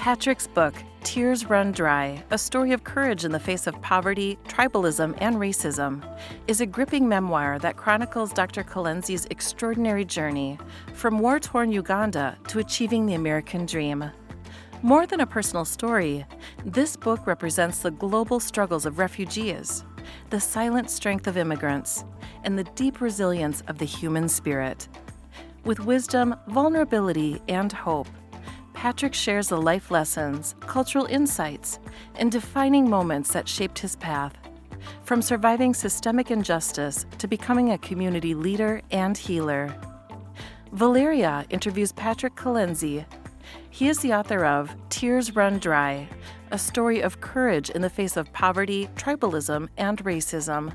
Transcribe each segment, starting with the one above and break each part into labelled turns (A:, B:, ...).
A: Patrick's book, Tears Run Dry, A Story of Courage in the Face of Poverty, Tribalism and Racism, is a gripping memoir that chronicles Dr. Kalenzi's extraordinary journey from war-torn Uganda to achieving the American dream. More than a personal story, this book represents the global struggles of refugees, the silent strength of immigrants, and the deep resilience of the human spirit. With wisdom, vulnerability, and hope, Patrick shares the life lessons, cultural insights, and defining moments that shaped his path, from surviving systemic injustice to becoming a community leader and healer. Valeria interviews Patrick Kalenzi. He is the author of Tears Run Dry, A Story of Courage in the Face of Poverty, Tribalism, and Racism.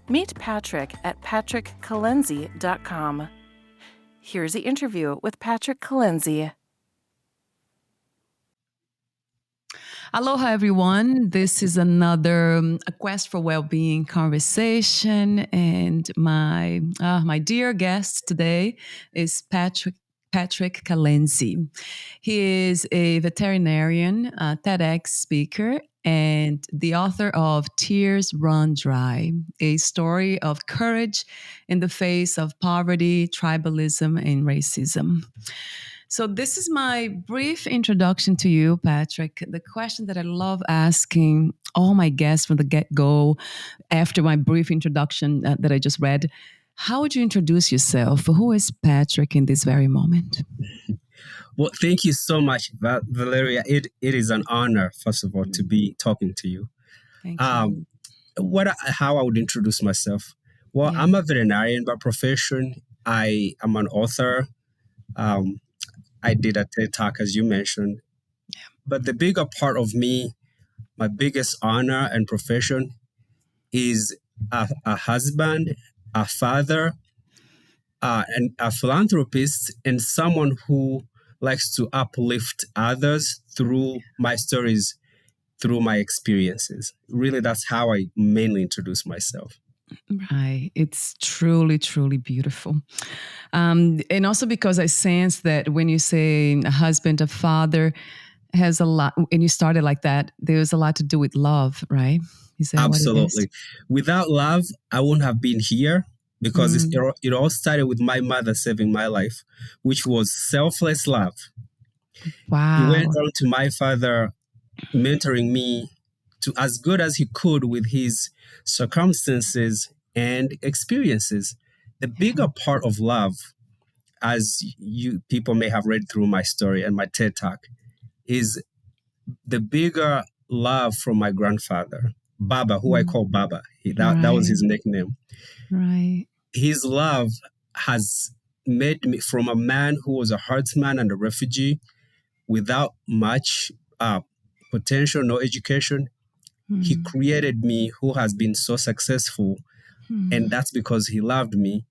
A: Meet Patrick at patrickkalenzi.com. Here's the interview with Patrick Kalenzi.
B: Aloha, everyone. This is another A Quest for Wellbeing conversation, and my dear guest today is Patrick Kalenzi. He is a veterinarian, TEDx speaker, and the author of Tears Run Dry, a story of courage in the face of poverty, tribalism, and racism. So this is my brief introduction to you, Patrick. The question that I love asking all my guests from the get-go after my brief introduction that I just read, how would you introduce yourself? Who is Patrick in this very moment?
C: Well, thank you so much, Valeria. It is an honor, first of all, to be talking to you.
B: Thank you.
C: How I would introduce myself? Well,
B: Yeah.
C: I'm a veterinarian by profession. I am an author. I did a TED Talk, as you mentioned.
B: Yeah.
C: But the bigger part of me, my biggest honor and profession is a husband, a father, and a philanthropist, and someone who likes to uplift others through my stories, through my experiences. Really, that's how I mainly introduce myself.
B: Right. It's truly, truly beautiful. And also because I sense that when you say a husband, a father, has a lot, and you started like that, there's a lot to do with love, right? Is that
C: Absolutely.
B: what it is?
C: Without love, I wouldn't have been here because it all started with my mother saving my life, which was selfless love.
B: Wow.
C: It went on to my father mentoring me to as good as he could with his circumstances and experiences. The bigger part of love, as you people may have read through my story and my TED Talk, is the bigger love from my grandfather, Baba, who I call Baba. That was his nickname.
B: Right.
C: His love has made me from a man who was a herdsman and a refugee without much potential, no education. He created me who has been so successful. And that's because he loved me.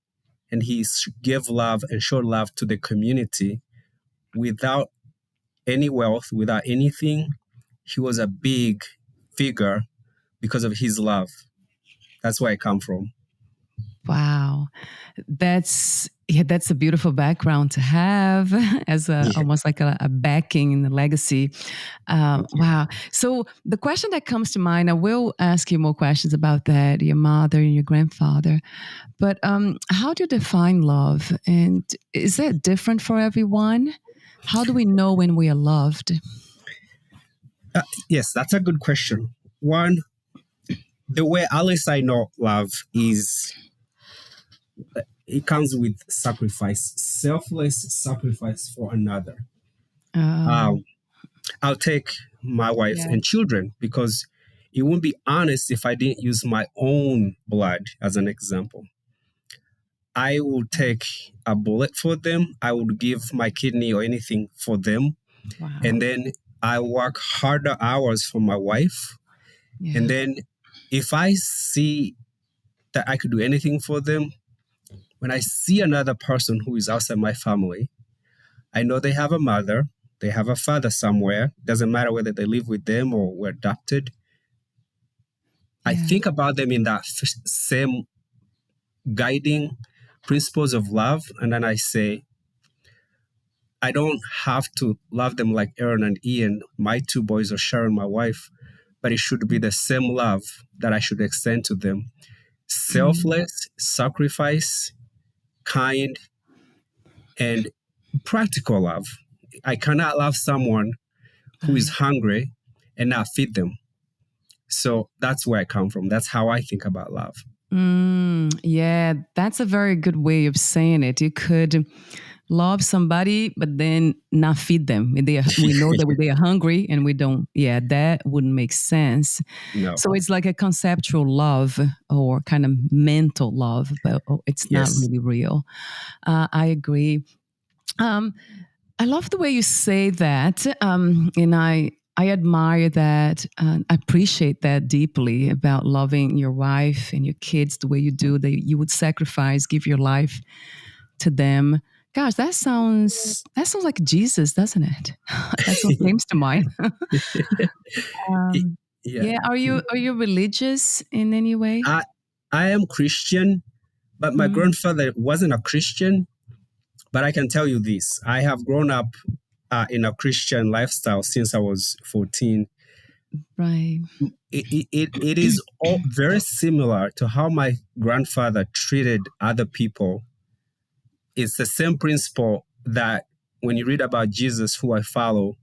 C: And he gave love and showed love to the community without any wealth, without anything. He was a big figure because of his love. That's where I come from.
B: Wow. That's a beautiful background to have as almost like a backing in the legacy. Wow. So the question that comes to mind, I will ask you more questions about that, your mother and your grandfather. But how do you define love? And is that different for everyone? How do we know when we are loved?
C: Yes, that's a good question. One, the way at least I know love is it comes with sacrifice, selfless sacrifice for another. I'll take my wife and children because it wouldn't be honest if I didn't use my own blood as an example. I would take a bullet for them. I would give my kidney or anything for them.
B: Wow.
C: And then I work harder hours for my wife.
B: Yeah.
C: And then if I see that I could do anything for them, when I see another person who is outside my family, I know they have a mother, they have a father somewhere. Doesn't matter whether they live with them or were adopted. I think about them in that same guiding principles of love. And then I say, I don't have to love them like Aaron and Ian, my two boys, or Sharon, my wife, but it should be the same love that I should extend to them.
B: Mm.
C: Selfless, sacrifice, kind, and practical love. I cannot love someone who is
B: Right.
C: hungry and not feed them. So that's where I come from. That's how I think about love.
B: Yeah, that's a very good way of saying it. You could love somebody, but then not feed them. We know that they are hungry and we don't. Yeah, that wouldn't make sense.
C: No.
B: So it's like a conceptual love or kind of mental love, but it's not
C: Yes.
B: really real. I agree. Um, I love the way you say that, and I admire that. I appreciate that deeply about loving your wife and your kids the way you do. That you would sacrifice, give your life to them. Gosh, that sounds like Jesus, doesn't it? That's what comes to mind. um,
C: Yeah.
B: yeah, are you religious in any way?
C: I I am Christian, but my
B: Mm,
C: grandfather wasn't a Christian. But I can tell you this: I have grown up in a Christian lifestyle since I was 14.
B: right.
C: It is all very similar to how my grandfather treated other people. It's the same principle that when you read about Jesus, who I follow,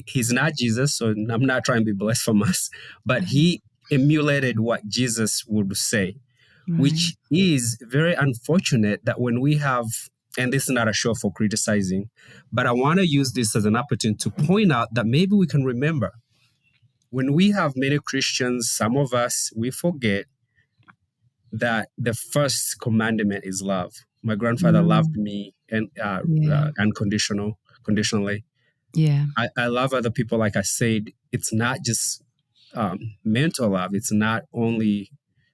C: he's not Jesus, so I'm not trying to be blasphemous, but he emulated what Jesus would say,
B: Right.
C: which is very unfortunate that when we have, and this is not a show for criticizing, but I want to use this as an opportunity to point out that maybe we can remember when we have many Christians, some of us, we forget that the first commandment is love. My grandfather loved
B: Mm,
C: me and
B: yeah.
C: conditionally.
B: Yeah.
C: I love other people. Like I said, it's not just mental love. It's not only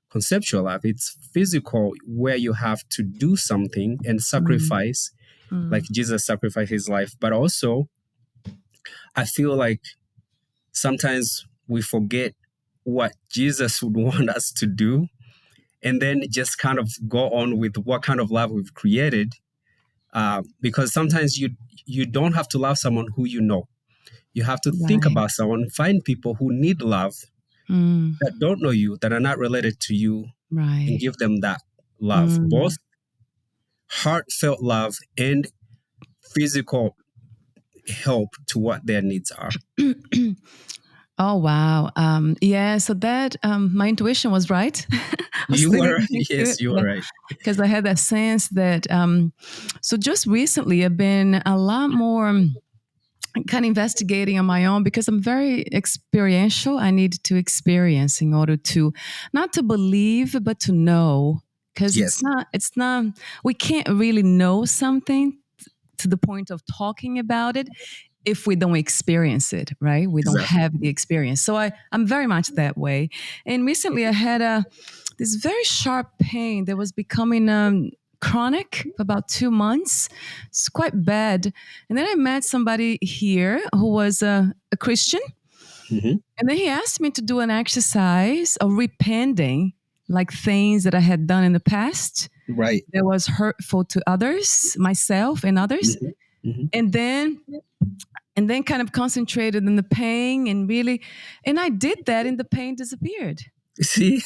C: conceptual love. It's physical, where you have to do something and
B: Mm,
C: sacrifice, like
B: mm,
C: Jesus sacrificed his life. But also, I feel like sometimes we forget what Jesus would want us to do, and then just kind of go on with what kind of love we've created. Because sometimes you don't have to love someone who you know. You have to think
B: right.
C: about someone, find people who need love
B: Mm,
C: that don't know you, that are not related to you, and
B: right.
C: give them that love, both
B: Mm.
C: heartfelt love and physical help to what their needs are.
B: Oh wow. Yeah, so that my intuition was right. I was
C: You
B: thinking
C: are,
B: too,
C: yes, you are
B: yeah,
C: right.
B: because I had that sense that so just recently I've been a lot more kind of investigating on my own because I'm very experiential. I need to experience in order to not to believe but to know, because
C: Yes,
B: it's not we can't really know something to the point of talking about it if we don't experience it, right? We don't
C: exactly.
B: have the experience. So I'm very much that way. And recently I had this very sharp pain that was becoming chronic for about 2 months. It's quite bad. And then I met somebody here who was a Christian.
C: Hmm.
B: And then he asked me to do an exercise of repenting, like things that I had done in the past
C: Right.
B: that was hurtful to others, myself and others.
C: Hmm. Hmm.
B: And then kind of concentrated on the pain and really, and I did that and the pain disappeared.
C: See,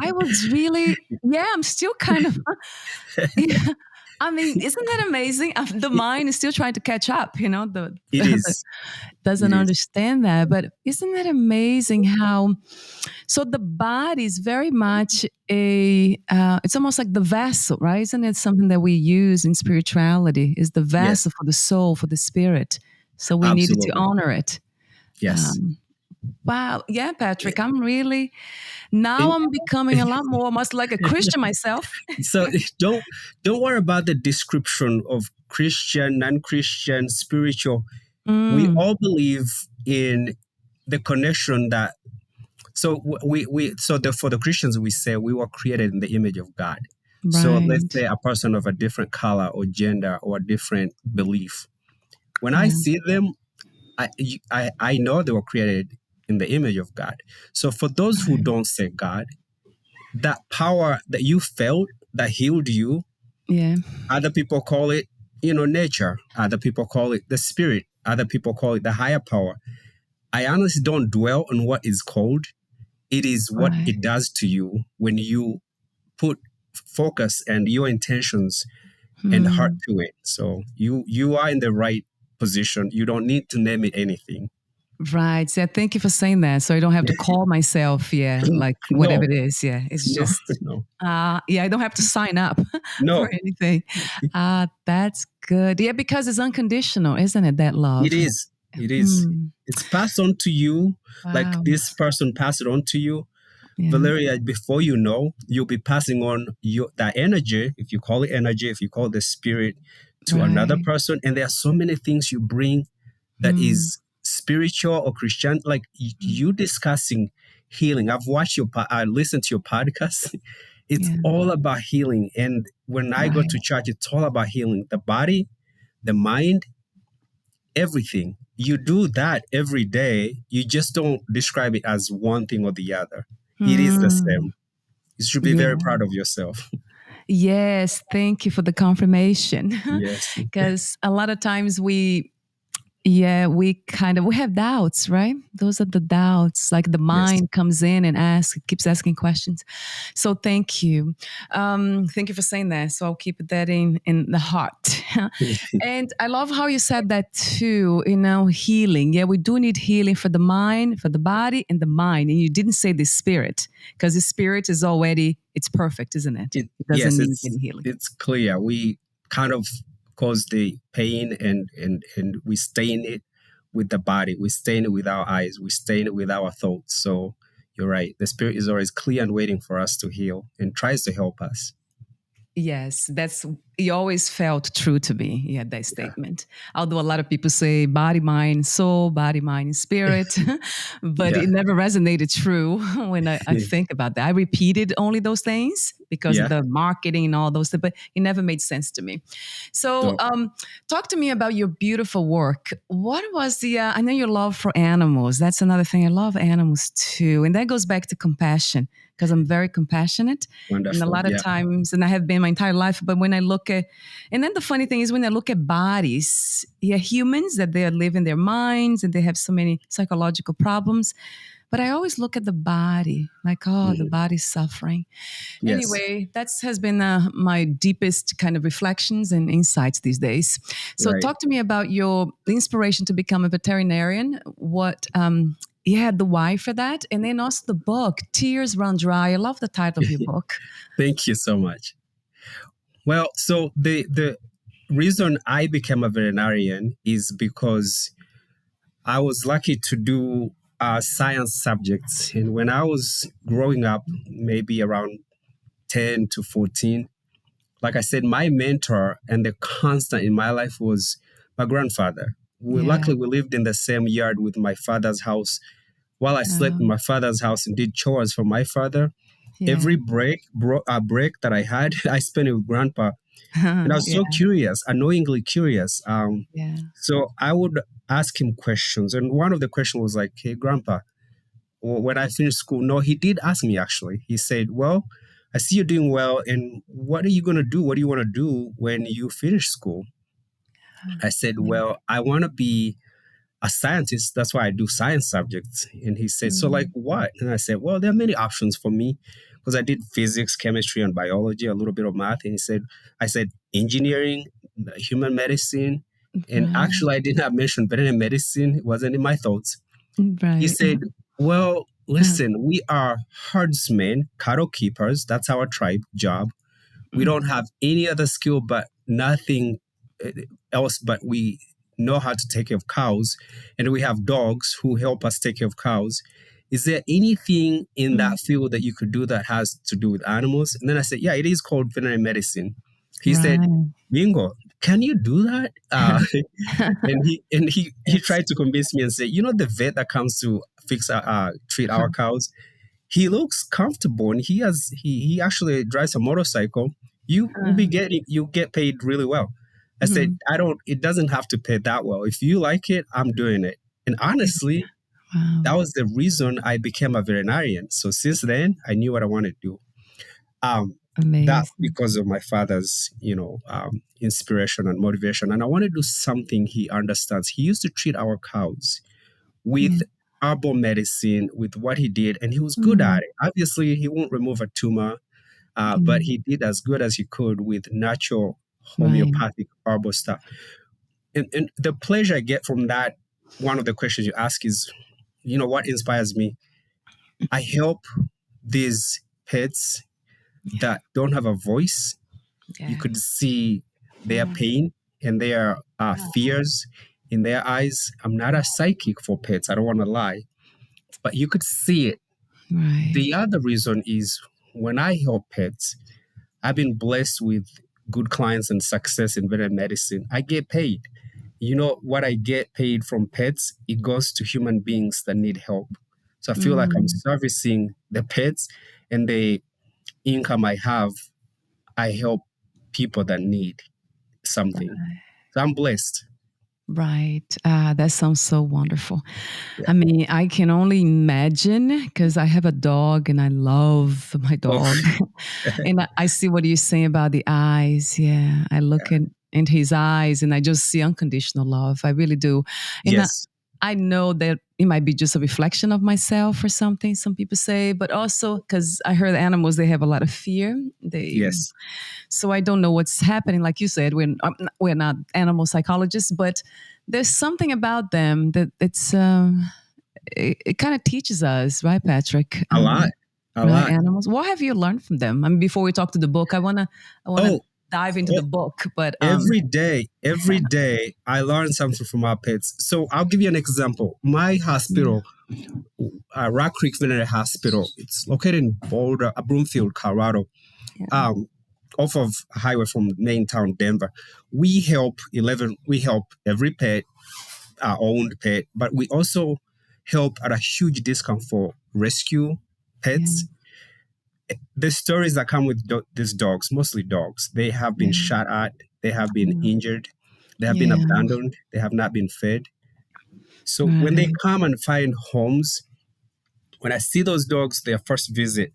B: I was really, yeah, I'm still kind of, yeah. I mean, isn't that amazing? The mind is still trying to catch up,
C: it is.
B: doesn't
C: It is.
B: understand that. But isn't that amazing how, so the body is very much it's almost like the vessel, right? Isn't it something that we use in spirituality? Is the
C: Yes,
B: vessel for the soul, for the spirit. So we needed to
C: absolutely.
B: honor it.
C: Yes.
B: Um, wow. Yeah, Patrick, I'm really, now
C: And
B: I'm becoming a lot more almost like a Christian myself.
C: so don't worry about the description of Christian, non-Christian, spiritual. We
B: Mm,
C: all believe in the connection that so for the Christians we say we were created in the image of God. So let's
B: right.
C: say a person of a different color or gender or different belief. When I
B: Yeah.
C: see them, I know they were created in the image of God. So for those who
B: Right.
C: don't say God, that power that you felt that healed you,
B: Yeah.
C: other people call it nature. Other people call it the spirit. Other people call it the higher power. I honestly don't dwell on what is called. It is what
B: Right.
C: it does to you when you put focus and your intentions and heart to it. So you are in the right position. You don't need to name it anything.
B: Right. So thank you for saying that. So I don't have to call myself, like whatever
C: No,
B: it is. Yeah. It's
C: no,
B: just,
C: no,
B: I don't have to sign up for
C: no.
B: anything. That's good. Yeah, because it's unconditional, isn't it? That
C: It
B: love.
C: is. It is.
B: Hmm.
C: It's passed on to you. Like
B: Wow.
C: this person passed it on to you.
B: Yeah.
C: Valeria, before you know, you'll be passing on that energy, if you call it energy, if you call it the spirit, to another
B: Right.
C: person. And there are so many things you bring that
B: Mm.
C: is spiritual or Christian. Like you discussing healing. I listened to your podcast. It's
B: Yeah.
C: all about healing. And when I go
B: Right.
C: to church, it's all about healing the body, the mind, everything. You do that every day. You just don't describe it as one thing or the other. It is the
B: Mm.
C: same. You should be very
B: Yeah.
C: proud of yourself.
B: Yes. Thank you for the confirmation.
C: Yes.
B: Because a lot of times we have doubts, right? Those are the doubts. Like the
C: Yes.
B: mind comes in and keeps asking questions. So thank you. Thank you for saying that. So I'll keep that in the heart. And I love how you said that too, healing. Yeah, we do need healing for the mind, for the body, and the mind. And you didn't say the spirit, because the spirit is it's perfect, isn't it? It doesn't
C: Yes,
B: need any healing.
C: it's clear. We kind of cause the pain and we stain it with the body. We stain it with our eyes. We stain it with our thoughts. So you're right. The spirit is always clear and waiting for us to heal and tries to help us.
B: Yes, it always felt true to me. Yeah, that statement. Although a lot of people say body, mind, soul, body, mind, and spirit, but
C: Yeah.
B: it never resonated true when I think about that. I repeated only those things because of
C: Yeah.
B: the marketing and all those things, but it never made sense to me. So,
C: So
B: talk to me about your beautiful work. What was I know your love for animals. That's another thing. I love animals too. And that goes back to compassion, because I'm very compassionate. And a
C: wonderful.
B: lot of
C: Yeah.
B: times, and I have been my entire life, but when I look at, and then the funny thing is when I look at bodies, humans that they are living their minds and they have so many psychological problems. But I always look at the body, like, oh, the
C: Mhm.
B: body's suffering.
C: Yes.
B: Anyway, that has been my deepest kind of reflections and insights these days. So,
C: Right.
B: talk to me about your inspiration to become a veterinarian. What you had the why for that, and then also the book, Tears Run Dry. I love the title of your book.
C: Thank you so much. Well, so the reason I became a veterinarian is because I was lucky to do science subjects. And when I was growing up, maybe around 10 to 14, like I said, my mentor and the constant in my life was my grandfather.
B: Yeah.
C: Luckily, we lived in the same yard with my father's house. While I slept in my father's house and did chores for my father,
B: Yeah.
C: every break that I had, I spent it with grandpa. And I was
B: Yeah.
C: so curious, annoyingly curious.
B: Yeah.
C: So I would ask him questions. And one of the questions was like, hey, grandpa, when I finished school, no, he did ask me actually. He said, well, I see you're doing well. And what are you going to do? What do you want to do when you finish school? I said,
B: Yeah.
C: well, I want to be a scientist. That's why I do science subjects. And he said, so like
B: Mm.
C: what? And I said, well, there are many options for me because I did physics, chemistry, and biology, a little bit of math. And I said, engineering, human medicine. And
B: Right.
C: actually, I did not mention veterinary medicine. It wasn't in my thoughts. He
B: Right.
C: said, well, listen, we are herdsmen, cattle keepers. That's our tribe job. We don't have any other skill but nothing uh, else, but we know how to take care of cows, and we have dogs who help us take care of cows. Is there anything in
B: Mm.
C: that field that you could do that has to do with animals? And then I said, yeah, it is called veterinary medicine. He said,
B: Right.
C: bingo, can you do that? And he
B: Yes.
C: tried to convince me and say, the vet that comes to treat our cows, he looks comfortable and he actually drives a motorcycle. You get paid really well. I said,
B: Mhm.
C: it doesn't have to pay that well. If you like it, I'm doing it. And honestly,
B: Wow.
C: that was the reason I became a veterinarian. So since then I knew what I wanted to do. That's
B: Amazing.
C: because of my father's, inspiration and motivation. And I want to do something he understands. He used to treat our cows
B: Yeah.
C: with herbal medicine, with what he did, and he was good at
B: Mm,
C: it. Obviously, he won't remove a tumor, but
B: mm,
C: he did as good as he could with natural
B: right.
C: homeopathic herbal stuff. And the pleasure I get from that, one of the questions you ask is, what inspires me? I help these pets that don't have a voice. You
B: Yeah.
C: could see their
B: Mm,
C: pain and their fears in their eyes. I'm not a psychic for pets, I don't want to lie, but you could see it.
B: right.
C: The other reason is when I help pets, I've been blessed with good clients and success in veterinary medicine. I get paid. You know what I get paid from pets? It goes to human beings that need help. So I feel like I'm
B: Mm,
C: servicing the pets, and the income I have, I help people that need something. So I'm blessed.
B: right. That sounds so wonderful.
C: Yeah.
B: I mean, I can only imagine because I have a dog and I love my
C: Oh,
B: dog. And I see what you're saying about the eyes. Yeah. I look in his eyes and I just see unconditional love. I really do. And
C: yes.
B: I know that it might be just a reflection of myself or something, some people say, but also because I heard animals, they have a lot of fear.
C: Yes.
B: So I don't know what's happening. Like you said, we're not animal psychologists, but there's something about them that it kind of teaches us, right, Patrick?
C: A lot. A
B: Right,
C: lot.
B: animals. What have you learned from them? I mean, before we talk to the book, I wanna
C: Oh,
B: dive into the
C: e-
B: book, but
C: every day I learn something from our pets. So I'll give you an example. My
B: yeah,
C: hospital, Rock Creek Veterinary Hospital, it's located in Boulder, Broomfield, Colorado,
B: yeah,
C: um, off of a highway from main town Denver. We help every pet, our own pet, but we also help at a huge discount for rescue
B: yeah,
C: pets. The stories that come with these dogs, mostly dogs, they have been
B: yeah,
C: shot at, they have been
B: mm,
C: injured, they have been
B: yeah,
C: abandoned, they have not been fed. So when they
B: right,
C: come and find homes, when I see those dogs, their first visit,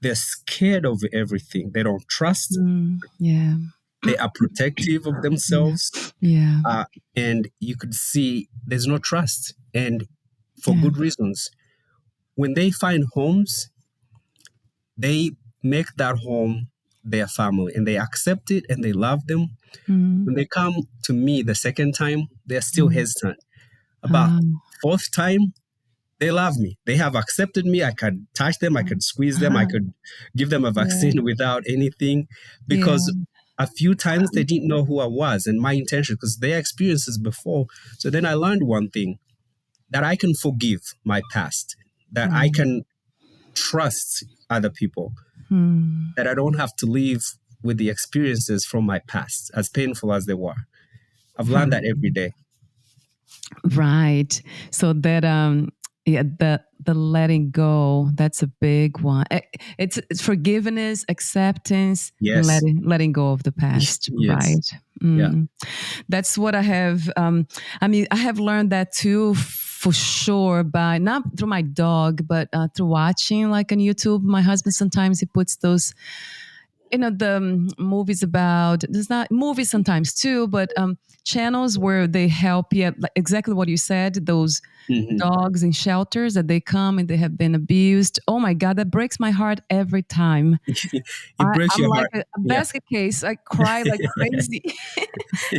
C: they're scared of everything. They don't trust.
B: yeah,
C: They are protective of
B: yeah,
C: themselves.
B: yeah,
C: Uh, and you could see there's no trust. And for
B: yeah,
C: good reasons. When they find homes, they make that home their family and they accept it and they love them.
B: mm,
C: When they come to me the second time, they're still
B: mm,
C: hesitant. About
B: um,
C: fourth time, they love me. They have accepted me. I could touch them. I could squeeze them. I could give them a
B: yeah,
C: vaccine without anything,
B: yeah,
C: because a few times they didn't know who I was and my intention because their experiences before. So then I learned one thing, that I can forgive my past, that I
B: right,
C: can trust other people,
B: mm,
C: that I don't have to live with the experiences from my past, as painful as they were. I've learned that every day.
B: right. So that yeah, the letting go, that's a big one. It's forgiveness, acceptance, and
C: Yes.
B: letting go of the past,
C: Yes.
B: right?
C: Yeah.
B: That's what I have. I mean, I have learned that too, for sure, by not through my dog, but through watching like on YouTube. My husband sometimes he puts those, the movies about, there's not movies sometimes too, but channels where they help, yeah, like exactly what you said, those
C: Mhm.
B: dogs in shelters that they come and they have been abused. Oh my god, that breaks my heart every time.
C: It breaks
B: I'm
C: your
B: like
C: heart.
B: a
C: Yeah.
B: basket case. I cry like crazy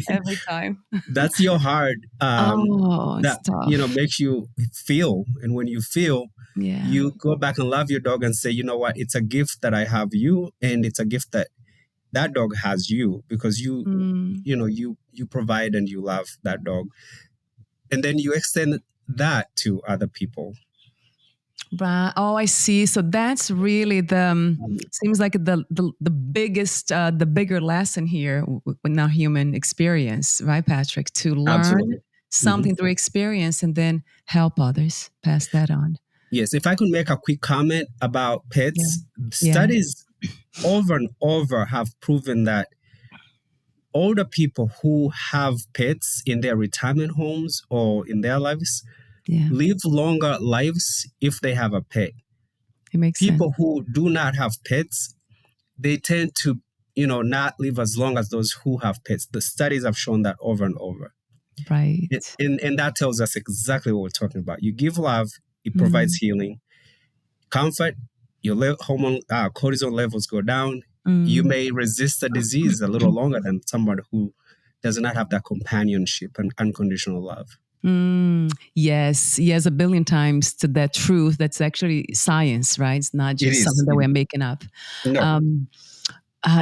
B: every time.
C: That's your heart,
B: Oh, it's
C: that
B: tough.
C: makes you feel. And when you feel,
B: Yeah.
C: you go back and love your dog and say, you know what, it's a gift that I have you, and it's a gift that that dog has you, because
B: Mm.
C: you provide and you love that dog, and then you extend that to other people.
B: Right. Oh, I see. So that's really the seems like the biggest the bigger lesson here in our human experience, right, Patrick? To learn
C: Absolutely. Mhm.
B: something through experience and then help others pass that on.
C: Yes, if I could make a quick comment about
B: Yeah.
C: pets,
B: Yeah.
C: studies over and over have proven that older people who have pets in their retirement homes or in their lives
B: Yeah.
C: live longer lives if they have a pet.
B: It makes sense.
C: People who do not have pets they tend to, not live as long as those who have pets. The studies have shown that over and over.
B: Right.
C: And that tells us exactly what we're talking about. You give love, it provides
B: Mm.
C: healing, comfort, your hormone cortisol levels go down. You
B: Mm.
C: may resist a disease a little longer than someone who does not have that companionship and unconditional love.
B: Yes, yes, a billion times to that truth. That's actually science, right? It's not
C: It
B: just
C: is.
B: something that we're making up.
C: No.
B: Um,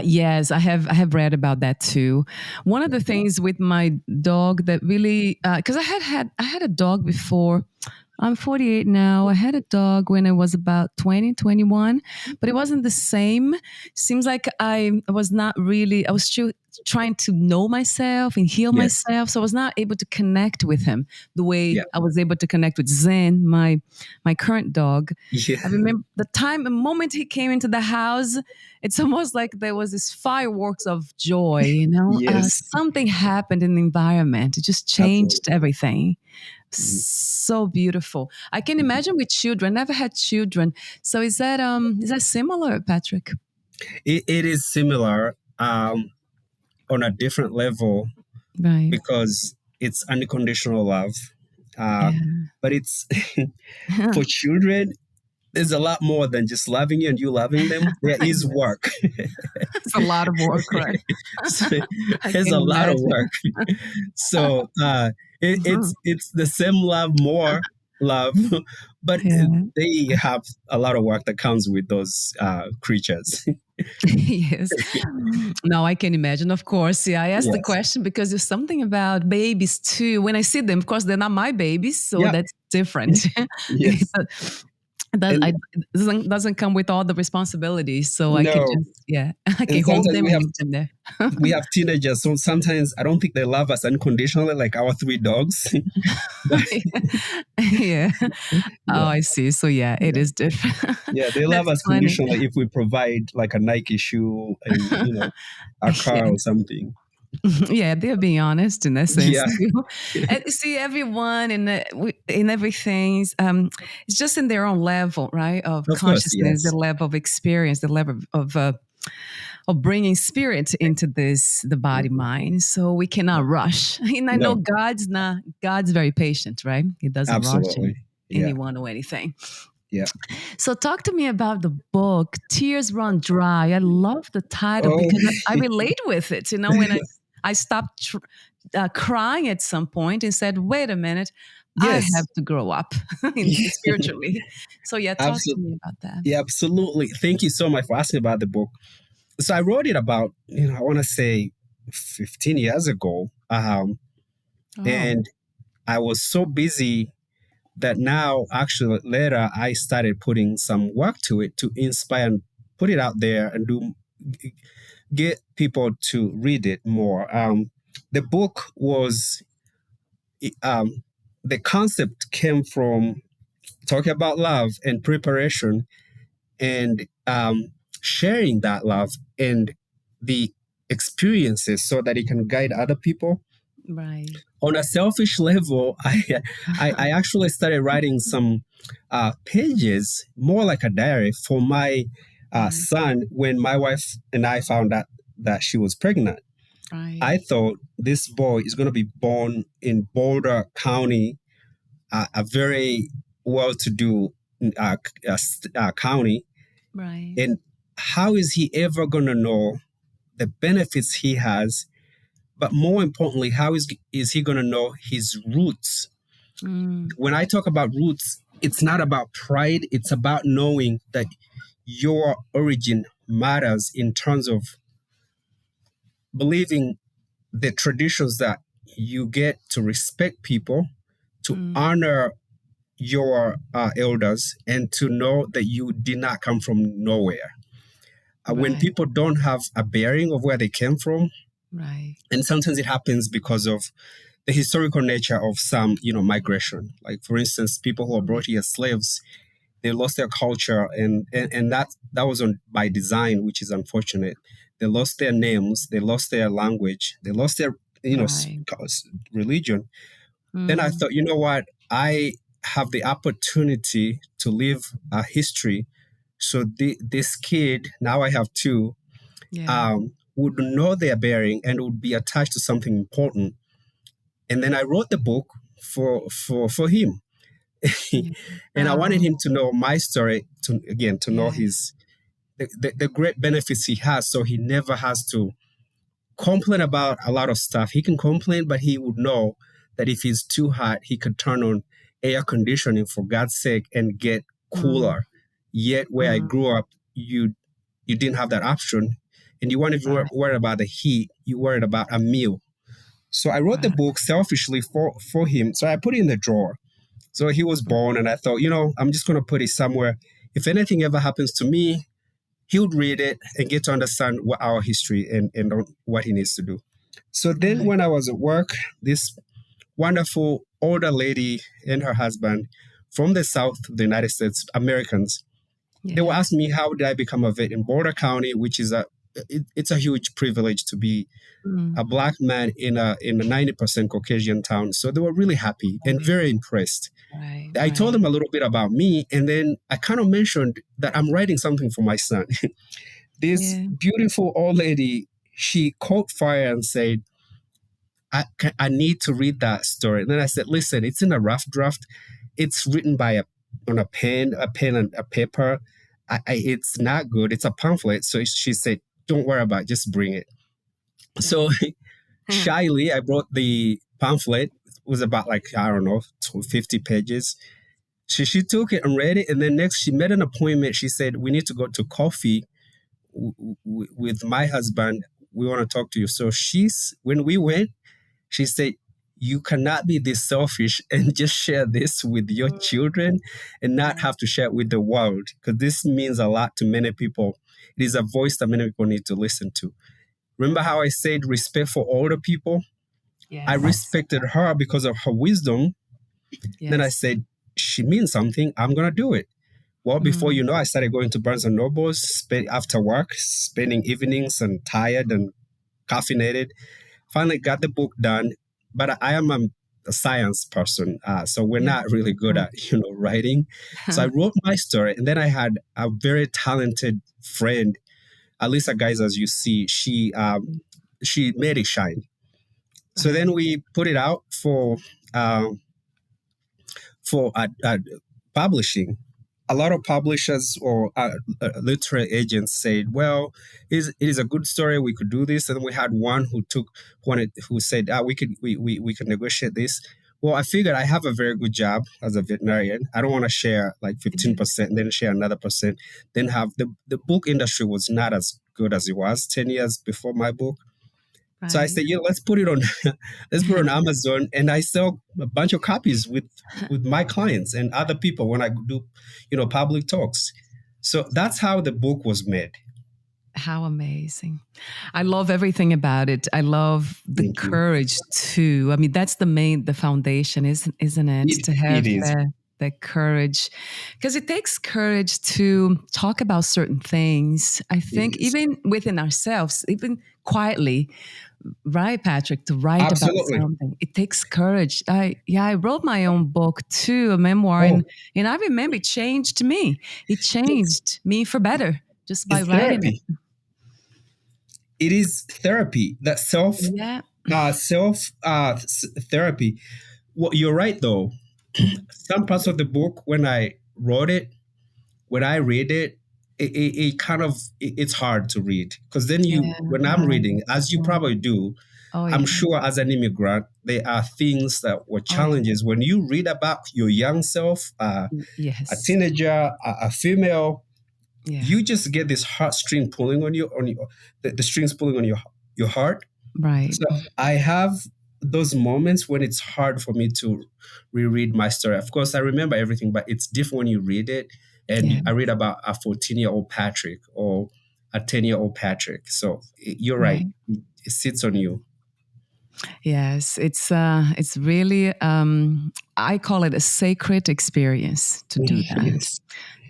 B: yes, I have read about that too. One of the things with my dog that really, because I had a dog before. I'm 48 now. I had a dog when I was about 20, 21, but it wasn't the same. Seems like I was not really, I was still trying to know myself and heal
C: Yes.
B: myself. So I was not able to connect with him the way
C: Yeah.
B: I was able to connect with Zen, my current dog.
C: Yeah.
B: I remember the moment he came into the house, it's almost like there was this fireworks of joy,
C: Yes.
B: something happened in the environment. It just changed
C: Absolutely.
B: everything.
C: Mhm.
B: So beautiful. I can imagine with children. Never had children. So is that similar, Patrick?
C: It is similar on a different level
B: Right.
C: because it's unconditional love. Uh,
B: Yeah.
C: but it's for children, there's a lot more than just loving you and you loving them. There is
B: Yes.
C: work.
B: It's a lot of work, right?
C: So,
B: I
C: there's
B: can
C: a lot of
B: imagine.
C: work. So it's the same love, more love, but
B: Yeah.
C: they have a lot of work that comes with those creatures.
B: Yes. No, I can imagine. Of course. Yeah. I asked the
C: Yes.
B: question because there's something about babies too. When I see them, of course, they're not my babies, so
C: Yeah.
B: that's different. It
C: Yes.
B: does,
C: And
B: it doesn't come with all the responsibilities, so I can
C: no.
B: just, yeah, I
C: And
B: can hold
C: sometimes
B: them and leave them there.
C: we have teenagers, so sometimes I don't think they love us unconditionally, like our three dogs. But
B: Yeah. Oh,
C: yeah,
B: I see. So yeah, it
C: yeah,
B: is different.
C: yeah, they love
B: That's
C: us
B: funny.
C: conditionally if we provide like a Nike shoe and a car
B: Yeah.
C: or something.
B: Yeah, they're being honest in that sense
C: Yeah,
B: too. And you see, everyone in everything, it's just in their own level, right, of
C: of course,
B: consciousness, the
C: yes.
B: level of experience, the level of bringing spirit into the body mind. So we cannot rush. And I know
C: No,
B: God's very patient, right? He doesn't rush
C: absolutely. Yeah,
B: anyone or anything.
C: yeah.
B: So talk to me about the book, Tears Run Dry. I love the title
C: Oh,
B: because I relate with it. When I stopped crying at some point and said, wait a minute, I
C: yes.
B: have to grow up spiritually. So yeah, talk to
C: Absolutely.
B: me about that.
C: Yeah, absolutely. Thank you so much for asking about the book. So I wrote it about, I want to say 15 years ago.
B: Oh,
C: And I was so busy that now actually later I started putting some work to it to inspire and put it out there and get people to read it more. The book was um, the concept came from talking about love and preparation and sharing that love and the experiences so that it can guide other people.
B: right.
C: On a selfish level, I actually started writing some pages, more like a diary, for my
B: Right.
C: son when my wife and I found out that she was pregnant.
B: Right.
C: I thought this boy is going to be born in Boulder County, a very well-to-do county,
B: Right.
C: and how is he ever going to know the benefits he has? But more importantly, how is he going to know his roots?
B: Mm,
C: When I talk about roots, it's not about pride. It's about knowing that your origin matters in terms of believing the traditions that you get to respect people, to
B: mm,
C: honor your elders, and to know that you did not come from nowhere. When
B: right.
C: people don't have a bearing of where they came from,
B: Right.
C: and sometimes it happens because of the historical nature of some, migration. Like for instance, people who are brought here as slaves, they lost their culture, and that was on by design, which is unfortunate. They lost their names, they lost their language, they lost their
B: Right.
C: religion. Then I
B: Mm,
C: thought, you know what, I have the opportunity to live a history. So this kid, now I have two.
B: Yeah.
C: would know their bearing and would be attached to something important. And then I wrote the book for him.
B: Yeah.
C: And I wanted
B: Oh,
C: him to know my story, to know
B: yeah.
C: his the great benefits he has, so he never has to complain about a lot of stuff. He can complain, but he would know that if it's too hot, he could turn on air conditioning for God's sake and get
B: Mm,
C: cooler. Yet where I
B: mm,
C: grew up, you didn't have that option, and you weren't even
B: right,
C: worried about the heat. You worried about a meal. So I wrote the
B: right,
C: book selfishly for him. So I put it in the drawer. So he was
B: mm,
C: born, and I thought, I'm just going to put it somewhere. If anything ever happens to me, he would read it and get to understand what our history and what he needs to do. So then,
B: right.
C: when I was at work, this wonderful older lady and her husband from the South of the United States, Americans, they were
B: Yeah.
C: asking me how did I become a vet in Boulder County, which is it's a huge privilege to be
B: Mm,
C: a black man in a 90% Caucasian town. So they were really happy and
B: right,
C: very impressed.
B: right,
C: I told
B: right.
C: them a little bit about me, and then I kind of mentioned that I'm writing something for my son. This
B: Yeah.
C: beautiful old lady, she caught fire and said, I need to read that story. And then I said, listen, it's in a rough draft. It's written by on a pen and a paper. It's not good. It's a pamphlet. So she said, don't worry about it. Just bring it. So
B: Right.
C: shyly, I brought the pamphlet. It was about like, I don't know, 50 pages. She took it and read it. And then next, she made an appointment. She said, we need to go to coffee with my husband. We want to talk to you. So when we went, she said, you cannot be this selfish and just share this with your children and not
B: Yeah.
C: have to share it with the world, because this means a lot to many people. It is a voice that many people need to listen to. Remember how I said respect for older people? I
B: Yes.
C: respected her because of her wisdom. Then I
B: Yes.
C: said, she means something. I'm going to do it. Well, before
B: Mm,
C: you know, I started going to Barnes and Nobles after work, spending evenings and tired and caffeinated. Finally got the book done, but I am a science person, so we're
B: yeah.
C: not really good at writing. So I wrote my story, and then I had a very talented friend, Alisa Guys, as you see. She made it shine. So then
B: Right.
C: we put it out um, for publishing. A lot of publishers or literary agents said, "Well, it is a good story. We could do this." And then we had one who said, we could negotiate this." Well, I figured I have a very good job as a veterinarian. I don't want to share like
B: Yeah.
C: 15%, and then share another percent. Then have the book industry was not as good as it was 10 years before my book. So I
B: Right.
C: said, let's put it on, let's put it on Amazon, and I sell a bunch of copies with my clients and other people when I do, public talks. So that's how the book was made.
B: How amazing. I love everything about it. I love the
C: Thank you.
B: courage too. I mean, that's the foundation, isn't it? To
C: It
B: have
C: is
B: that courage. Because it takes courage to talk about certain things. I
C: it
B: think
C: is
B: even within ourselves, even quietly, right, Patrick, to write about
C: absolutely.
B: something. It takes courage. I wrote my own book too, a memoir,
C: Oh,
B: and I remember it changed me. It
C: it's
B: changed me for better just by
C: it's
B: writing
C: therapy.
B: it.
C: It is therapy. That
B: Yeah.
C: therapy. Well, you're right though. Some parts of the book when I wrote it, when I read it, it kind of it's hard to read, because then
B: Yeah,
C: when I'm
B: right.
C: reading, as you
B: Mm.
C: probably do,
B: Oh
C: I'm
B: yeah.
C: sure as an immigrant, there are things that were
B: Oh yeah.
C: challenges when you read about your young self, a
B: Yes.
C: teenager, a female.
B: Yeah.
C: You just get this heartstring pulling on you, the strings pulling on your heart.
B: Right.
C: So I have those moments when it's hard for me to reread my story. Of course, I remember everything, but it's different when you read it. And
B: Yeah.
C: I read about a 14-year-old Patrick or a 10-year-old Patrick. So you're right.
B: Right.
C: It sits on you.
B: Yes. It's really I call it a sacred experience to do that.
C: Yes.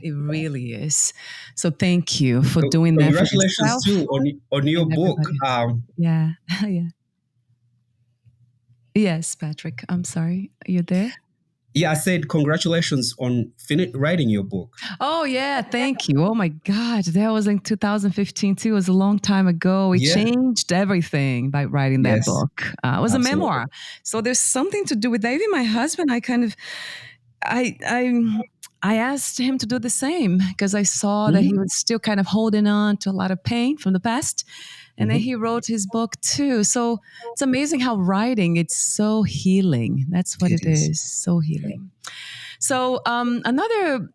B: It really is. So thank you for
C: So
B: doing that for
C: congratulations
B: yourself
C: too on your
B: and
C: book.
B: everybody. Yeah. Yeah. Yes, Patrick. I'm sorry. Are you there?
C: Yeah, I said congratulations on writing your book.
B: Oh yeah, thank you. Oh my God, that was in 2015 too. It was a long time ago. We
C: Yeah.
B: changed everything by writing that
C: Yes.
B: book. It was a
C: Absolutely.
B: memoir, so there's something to do with that. Even my husband, I, I, I asked him to do the same because I saw that he
C: Hmm.
B: was still kind of holding on to a lot of pain from the past, and then
C: Hmm.
B: he wrote his book too. So it's amazing how writing it's so healing. That's what
C: It
B: it
C: is.
B: is, so healing. So another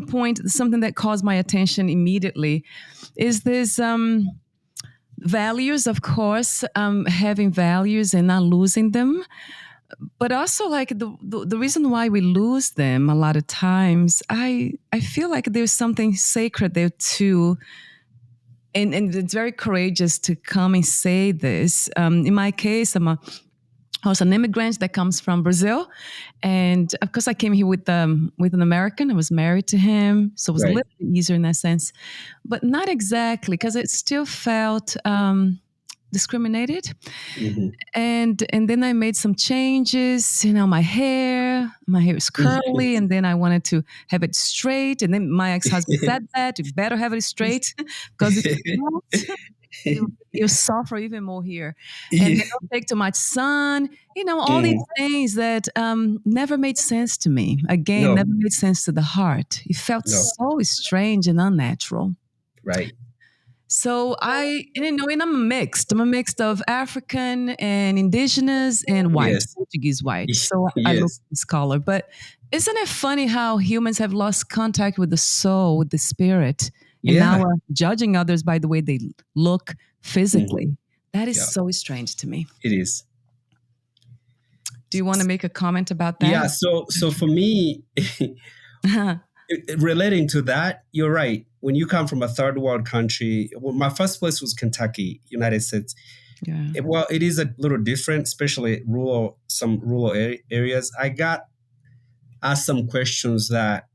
B: point, something that caused my attention immediately, is this values, of course, having values and not losing them, but also like the reason why we lose them a lot of times. I feel like there's something sacred there too. And it's very courageous to come and say this. In my case, I was an immigrant that comes from Brazil, and of course, I came here with an American. I was married to him, so it was a
C: Right.
B: little bit easier in that sense, but not exactly because it still felt discriminated.
C: Hmm.
B: And then I made some changes. You know, my hair is curly, and then I wanted to have it straight. And then my ex husband said that you better have it straight because if you don't, you suffer even more here. And
C: Yeah.
B: they don't take too much sun. You know, all these
C: Mm.
B: things that never made sense to me. Again,
C: No,
B: never made sense to the heart. It felt
C: no,
B: so strange and unnatural.
C: right.
B: So and I'm a mixed. I'm a mix of African and indigenous and white,
C: Yes.
B: Portuguese white. So I look
C: Yes.
B: this color. But isn't it funny how humans have lost contact with the soul, with the spirit, and now
C: Yeah.
B: are judging others by the way they look
C: Hmm.
B: physically? That is
C: Yeah,
B: so strange to me.
C: it is.
B: Do you want to make a comment about that?
C: Yeah. So for me, relating to that, you're right. When you come from a third world country, well, my first place was Kentucky, United States.
B: Yeah.
C: Well, it is a little different, especially some rural areas. I got asked some questions that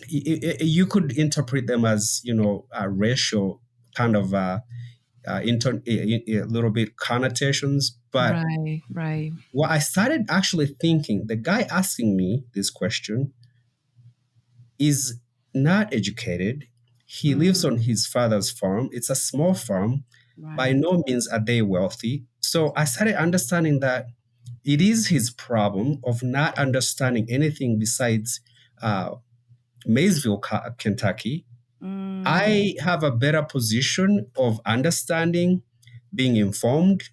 C: you could interpret them as, racial kind of a little bit connotations. But
B: Right, right.
C: what I started actually thinking, the guy asking me this question is not educated. He lives on
B: Mm,
C: his father's farm. It's a small farm. By
B: right,
C: no means are they wealthy. So I started understanding that it is his problem of not understanding anything besides uh, Maysville, Kentucky.
B: mm,
C: I have a better position of understanding, being informed,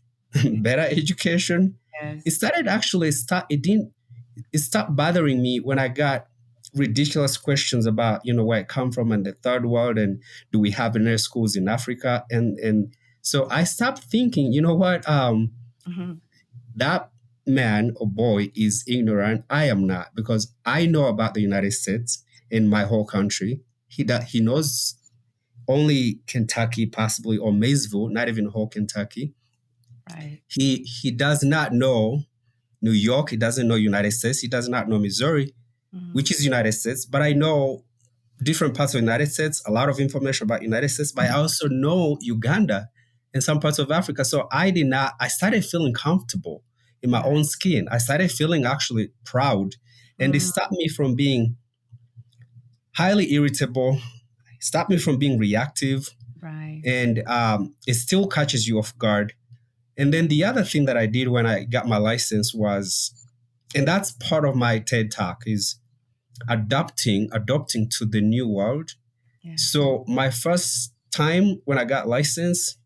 C: better education. It
B: yes,
C: started actually start. It didn't. It stopped bothering me when I got ridiculous questions about where I come from and the third world and do we have nurse schools in Africa and so I stopped thinking. You know what?
B: mhm,
C: That man or boy is ignorant. I am not because I know about the United States in my whole country. He knows only Kentucky, possibly, or Maysville, not even whole Kentucky.
B: right,
C: He does not know New York. He doesn't know United States. He does not know Missouri,
B: mhm,
C: which is United States. But I know different parts of United States, a lot of information about United States. But I also know Uganda and some parts of Africa. So I did not. I started feeling comfortable in my
B: right,
C: own skin. I started feeling actually proud, and it
B: mm,
C: stopped me from being highly irritable. Stopped me from being reactive,
B: right,
C: and it still catches you off guard. And then the other thing that I did when I got my license was, and that's part of my TED talk, is adopting to the new world.
B: yes,
C: So my first time when I got licensed,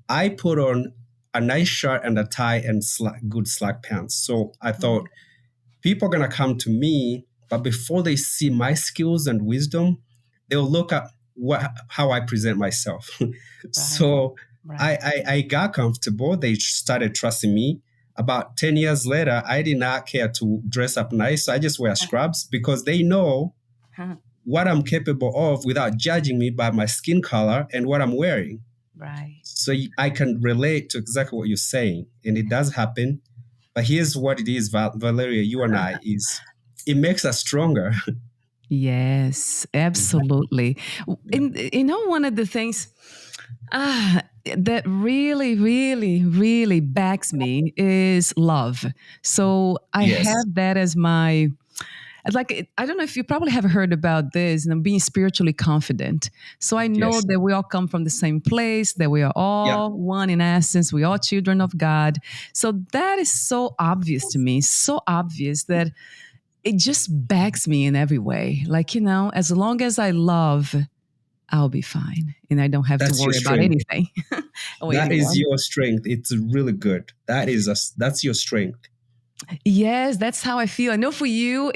C: I put on a nice shirt and a tie and good slack pants. So I
B: mm,
C: thought people are gonna come to me, but before they see my skills and wisdom, they'll look at how I present myself.
B: right,
C: So
B: right,
C: I got comfortable. They started trusting me. About 10 years later, I did not care to dress up nice. So I just wear scrubs because they know
B: huh,
C: what I'm capable of without judging me by my skin color and what I'm wearing.
B: right.
C: So I can relate to exactly what you're saying. And it does happen. But here's what it is, Valeria, you and I, is it makes us stronger.
B: Yes,
C: Mhm.
B: absolutely.
C: Yeah.
B: And one of the things that really, really, really backs me is love. So I
C: Yes.
B: have that as my I don't know if you probably have heard about this, being spiritually confident. So I know
C: Yes.
B: that we all come from the same place, that we are
C: Yeah.
B: all one in essence, we are children of God. So that is so obvious to me, so obvious that it just backs me in every way. Like, as long as I love, I'll be fine. And I don't have to
C: That's your
B: worry about
C: strength.
B: anything or
C: That is
B: anyone.
C: your strength. It's really good. That's your strength.
B: Yes, that's how I feel. I know for you,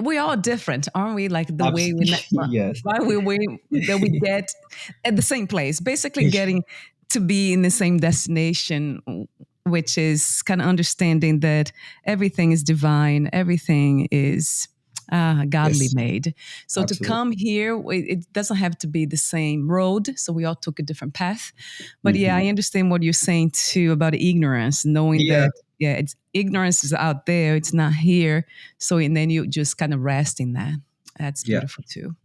B: we're all different, aren't we? Like the way
C: Yes.
B: why that we get at the same place, basically getting to be in the same destination, which is kind of understanding that everything is divine, everything is godly
C: Yes.
B: made. So to
C: Absolutely.
B: come here, it doesn't have to be the same road. So we all took a different path. But yeah,
C: Mhm.
B: I understand what you're saying too about ignorance, knowing
C: Yeah.
B: that it's ignorance is out there, it's not here. So and then you just kind of rest in that. That's
C: Yeah.
B: beautiful too.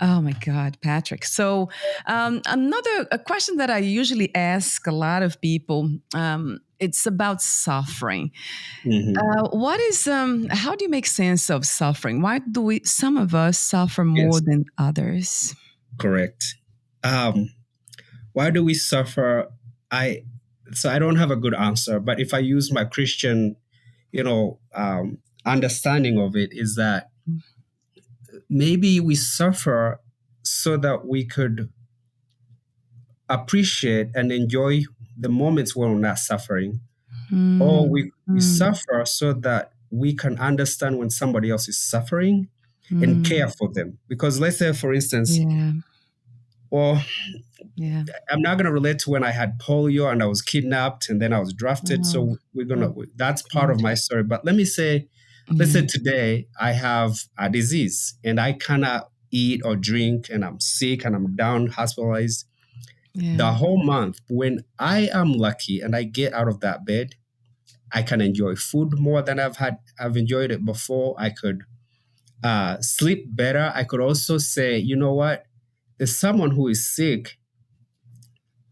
B: Oh my God, Patrick. So another a question that I usually ask a lot of people, it's about suffering.
C: Mhm.
B: What is how do you make sense of suffering? Why do some of us suffer more
C: Yes.
B: than others?
C: Correct. Um, why do we suffer? I I don't have a good answer, but if I use my Christian, understanding of it, is that maybe we suffer so that we could appreciate and enjoy the moments when we're not suffering, or
B: Mm,
C: we
B: mm,
C: suffer so that we can understand when somebody else is suffering and care
B: mm.
C: for them. Because let's say, for instance,
B: Yeah,
C: well,
B: yeah.
C: I'm not going to relate to when I had polio and I was kidnapped and then I was drafted.
B: Oh,
C: So
B: oh
C: that's part
B: God.
C: of my story. But let's
B: Yeah,
C: say today I have a disease and I cannot eat or drink and I'm sick and I'm down, hospitalized
B: yeah.
C: the whole month. When I am lucky and I get out of that bed, I can enjoy food more than I've enjoyed it before. I could sleep better. I could also say, you know what? There's someone who is sick.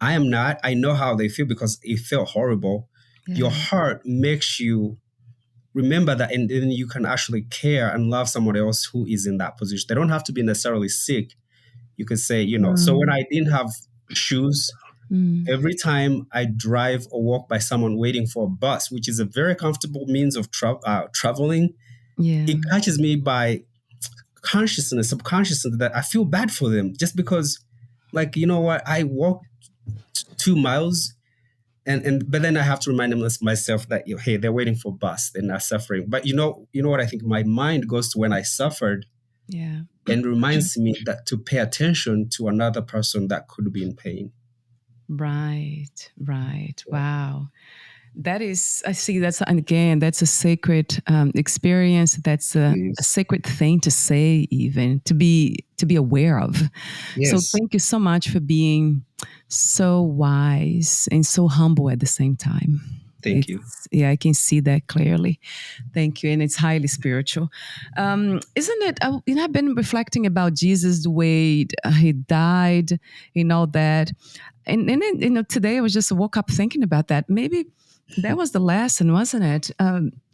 C: I am not. I know how they feel because it felt horrible. Your
B: Yeah.
C: heart makes you remember that, and then you can actually care and love someone else who is in that position. They don't have to be necessarily sick. You could say, so when
B: Mm,
C: I didn't have shoes,
B: mm.
C: every time I drive or walk by someone waiting for a bus, which is a very comfortable means of traveling,
B: Yeah.
C: it catches me by consciousness, subconsciousness, that I feel bad for them just because, like, you know what, I walked 2 miles, and but then I have to remind myself that, hey, they're waiting for a bus, they're not suffering. But you know what I think my mind goes to when I suffered,
B: Yeah.
C: and reminds me that to pay attention to another person that could be in pain.
B: Right. Right.
C: Yeah.
B: Wow. That is, I see that's, and again, that's a sacred experience. That's a
C: Yes.
B: sacred thing to say, even to be aware of. So
C: Yes.
B: thank you so much for being so wise and so humble at the same time.
C: Thank you.
B: Yeah, I can see that clearly. Thank you, and it's highly spiritual, isn't it? I've been reflecting about Jesus, the way he died, and all that, and then, today I was just woke up thinking about that. Maybe that was the lesson, wasn't it?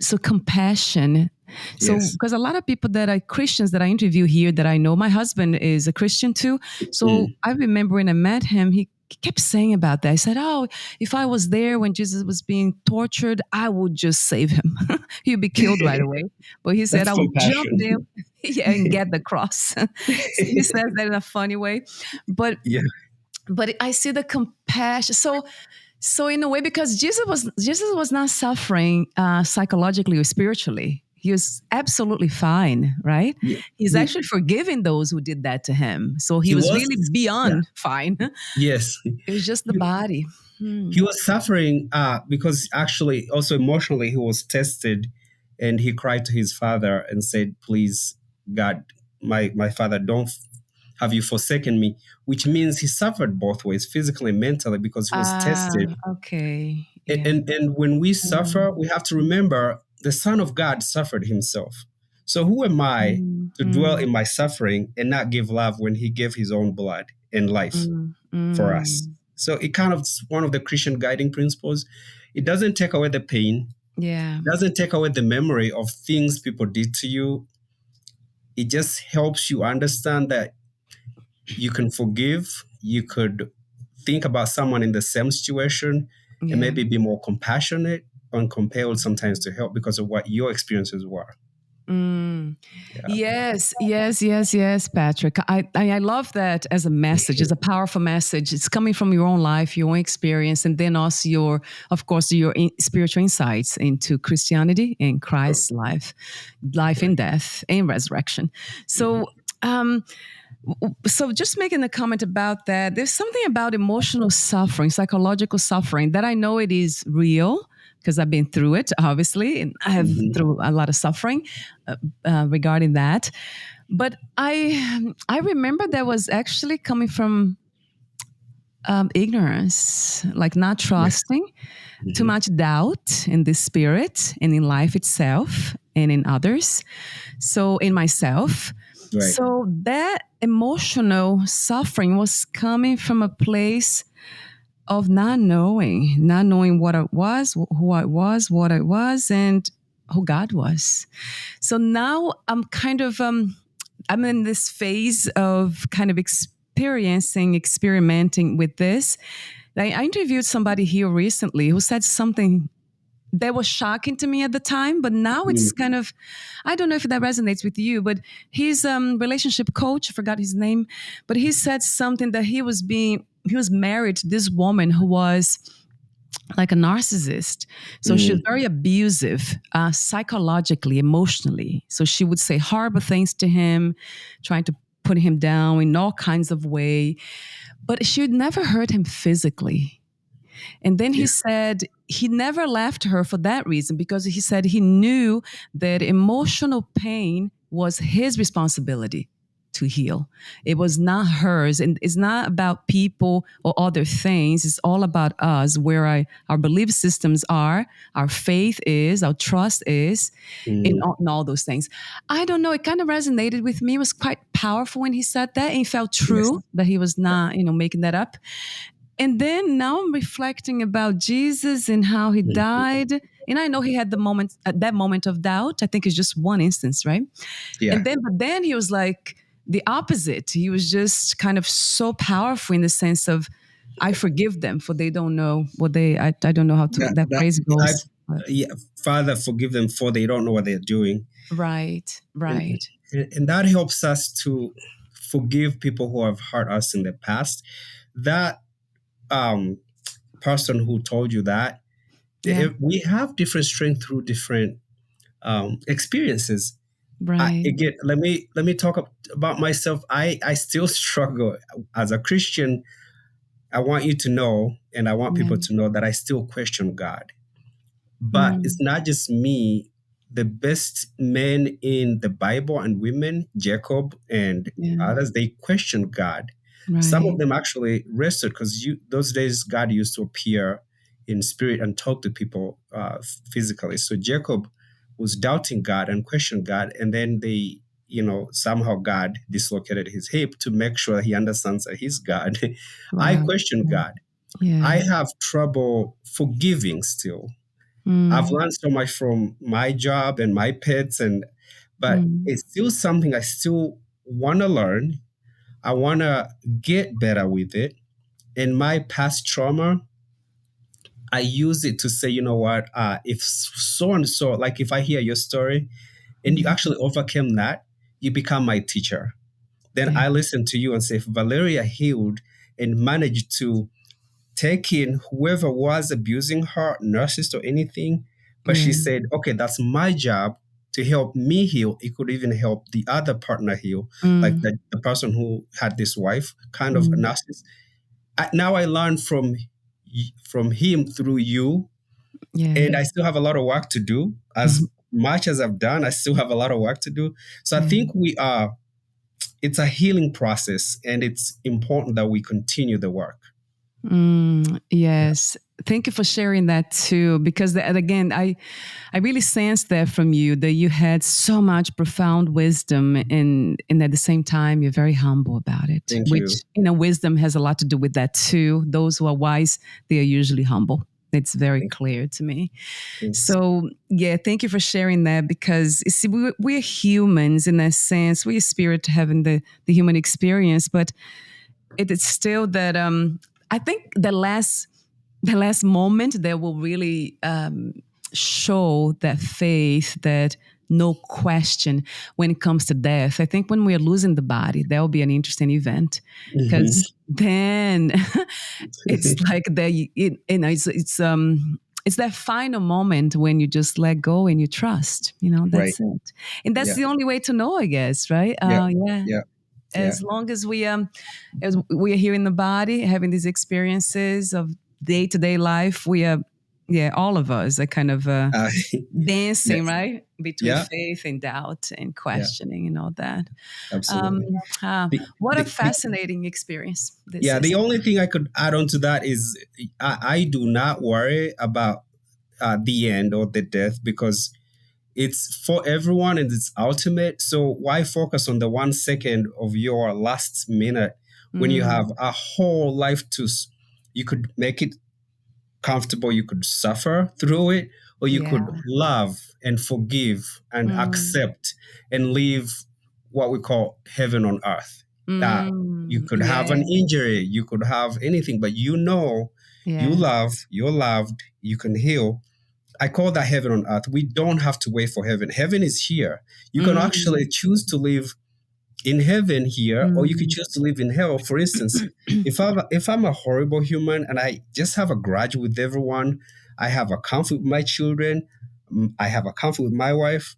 B: So compassion. So
C: Yes.
B: because a lot of people that are Christians that I interview here that I know, my husband is a Christian too. So
C: Mm.
B: I remember when I met him, he kept saying about that. I said, "Oh, if I was there when Jesus was being tortured, I would just save him. He'd be killed right away." But he said,
C: That's
B: "I would jump
C: compassion.
B: there, yeah, and get the cross." So he says that in a funny way, but
C: Yeah.
B: I see the compassion. So in a way, because Jesus was not suffering psychologically or spiritually. He was absolutely fine, right?
C: Yeah.
B: He's actually forgiving those who did that to him. So he
C: He
B: was
C: was.
B: really
C: Yeah.
B: beyond fine.
C: Yes.
B: It was just the body. Hmm.
C: He was suffering because actually also emotionally he was tested, and he cried to his father and said, please, God, my father, don't have you forsaken me, which means he suffered both ways, physically and mentally, because he was
B: Ah,
C: tested.
B: okay.
C: And,
B: Yeah.
C: and when we suffer,
B: Mm,
C: we have to remember the Son of God suffered himself. So who am I
B: mm,
C: to dwell
B: mm,
C: in my suffering and not give love when he gave his own blood and life
B: mm,
C: for us?
B: mm.
C: So it kind of one of the Christian guiding principles. It doesn't take away the pain.
B: Yeah.
C: It doesn't take away the memory of things people did to you. It just helps you understand that you can forgive, you could think about someone in the same situation and
B: Yeah.
C: maybe be more compassionate and compelled sometimes to help because of what your experiences were.
B: Mm.
C: Yeah.
B: Yes, yes, yes, yes, Patrick. I love that as a message, as a powerful message. It's coming from your own life, your own experience, and then also of course, your spiritual insights into Christianity and Christ's life and death and resurrection.
C: Mhm.
B: So, so just making a comment about that, there's something about emotional suffering, psychological suffering, that I know it is real because I've been through it, obviously, and I have
C: Mhm.
B: through a lot of suffering regarding that. But I remember that was actually coming from ignorance, like not
C: Yes.
B: trusting, too
C: Mhm.
B: much doubt in the spirit and in life itself and in others. So in myself.
C: Right.
B: So that emotional suffering was coming from a place of not knowing what I was, who I was, what I was, and who God was. So now I'm in this phase of kind of experimenting with this. I interviewed somebody here recently who said something that was shocking to me at the time, but now it's
C: Mm.
B: kind of, I don't know if that resonates with you, but he's relationship coach, I forgot his name, but he said something that he was married to this woman who was like a narcissist. So she was
C: Mm.
B: very abusive, psychologically, emotionally. So she would say horrible things to him, trying to put him down in all kinds of way, but she would never hurt him physically. And then he
C: Yeah.
B: said he never left her for that reason, because he said he knew that emotional pain was his responsibility to heal. It was not hers. And it's not about people or other things. It's all about us, where our belief systems are, our faith is, our trust is,
C: Mm.
B: in all those things. I don't know. It kind of resonated with me. It was quite powerful when he said that. And it felt
C: Yes.
B: true that he was not, making that up. And then now I'm reflecting about Jesus and how he
C: Mhm.
B: died. And I know he had that moment of doubt. I think it's just one instance, right?
C: Yeah.
B: But then he was like the opposite. He was just kind of so powerful in the sense of, I forgive them for they don't know what I don't know how to, that
C: That
B: phrase
C: I
B: goes. But,
C: yeah, Father, forgive them for they don't know what they're doing.
B: right,
C: And,
B: right.
C: and that helps us to forgive people who have hurt us in the past. That um, person who told you that,
B: Yeah,
C: we have different strength through different experiences.
B: right.
C: Again, let me talk about myself. I still struggle as a Christian. I want you to know, and I want
B: Yeah.
C: people to know that I still question God. But it's
B: Mm,
C: not just me. The best men in the Bible and women, Jacob and
B: yeah,
C: others, they questioned God. Some of
B: right.
C: them actually rested because those days God used to appear in spirit and talk to people physically. So Jacob was doubting God and questioned God, and then somehow God dislocated his hip to make sure he understands that he's God. I
B: Wow.
C: question God. I
B: Yeah.
C: have trouble forgiving still. I've
B: Mm,
C: learned so much from my job and my pets, but
B: mm,
C: it's still something I still want to learn. I want to get better with it. In my past trauma, I use it to say, you know what, if so and so, like if I hear your story and you
B: yeah.
C: actually overcame that, you become my teacher. Then
B: Yeah.
C: I listen to you and say, if Valeria healed and managed to take in whoever was abusing her, nurses or anything. But she
B: Yeah.
C: said, okay, that's my job to help me heal. It could even help the other partner heal, like
B: Mm,
C: the person who had this wife, kind of a
B: mm,
C: narcissist. Now I learned from him through you,
B: yeah.
C: and I still have a lot of work to do. As much as I've done, I still have a lot of work to do. So I
B: Yeah.
C: think it's a healing process, and it's important that we continue the work. Yeah.
B: Yes. Thank you for sharing that too, because again, I really sensed that from you, that you had so much profound wisdom, and at the same time, you're very humble about it,
C: Thank
B: which,
C: you.
B: wisdom has a lot to do with that too. Those who are wise, they are usually humble. It's very clear to me.
C: Thanks.
B: So, yeah, thank you for sharing that, because you see, we're humans in that sense. We're spirit having the human experience, but it is still that I think the last moment that will really show that faith, that no question when it comes to death. I think when we're losing the body, that will be an interesting event,
C: Mhm.
B: because then it's like that. It's that final moment when you just let go and you trust.
C: Right.
B: That's it, and that's
C: Yeah.
B: the only way to know, I guess, right?
C: Yeah.
B: Yeah.
C: Yeah. Yeah.
B: As long as we are here in the body, having these experiences of day to day life, we are, yeah, all of us are kind of
C: Uh,
B: dancing,
C: yes.
B: right, between
C: Yeah.
B: faith and doubt and
C: Yeah.
B: questioning and all that. Um,
C: Absolutely.
B: what a
C: The
B: fascinating experience this
C: Yeah,
B: is.
C: the only thing I could add on to that is I do not worry about the end or the death, because it's for everyone and it's ultimate. So why focus on the 1 second of your last minute when you
B: Mm,
C: have a whole life you could make it comfortable, you could suffer through it, or you
B: yeah.
C: could love and forgive and
B: Mm,
C: accept and live what we call heaven on earth. You could have
B: yeah.
C: an injury, you could have anything, but you
B: Yes.
C: love, you're loved, you can heal. I call that heaven on earth. We don't have to wait for heaven. Heaven is here. You can
B: Mm,
C: actually choose to live in heaven here, or you could
B: mm,
C: choose to live in hell. For instance, if I'm a horrible human and I just have a grudge with everyone, I have a conflict with my children, I have a conflict with my wife,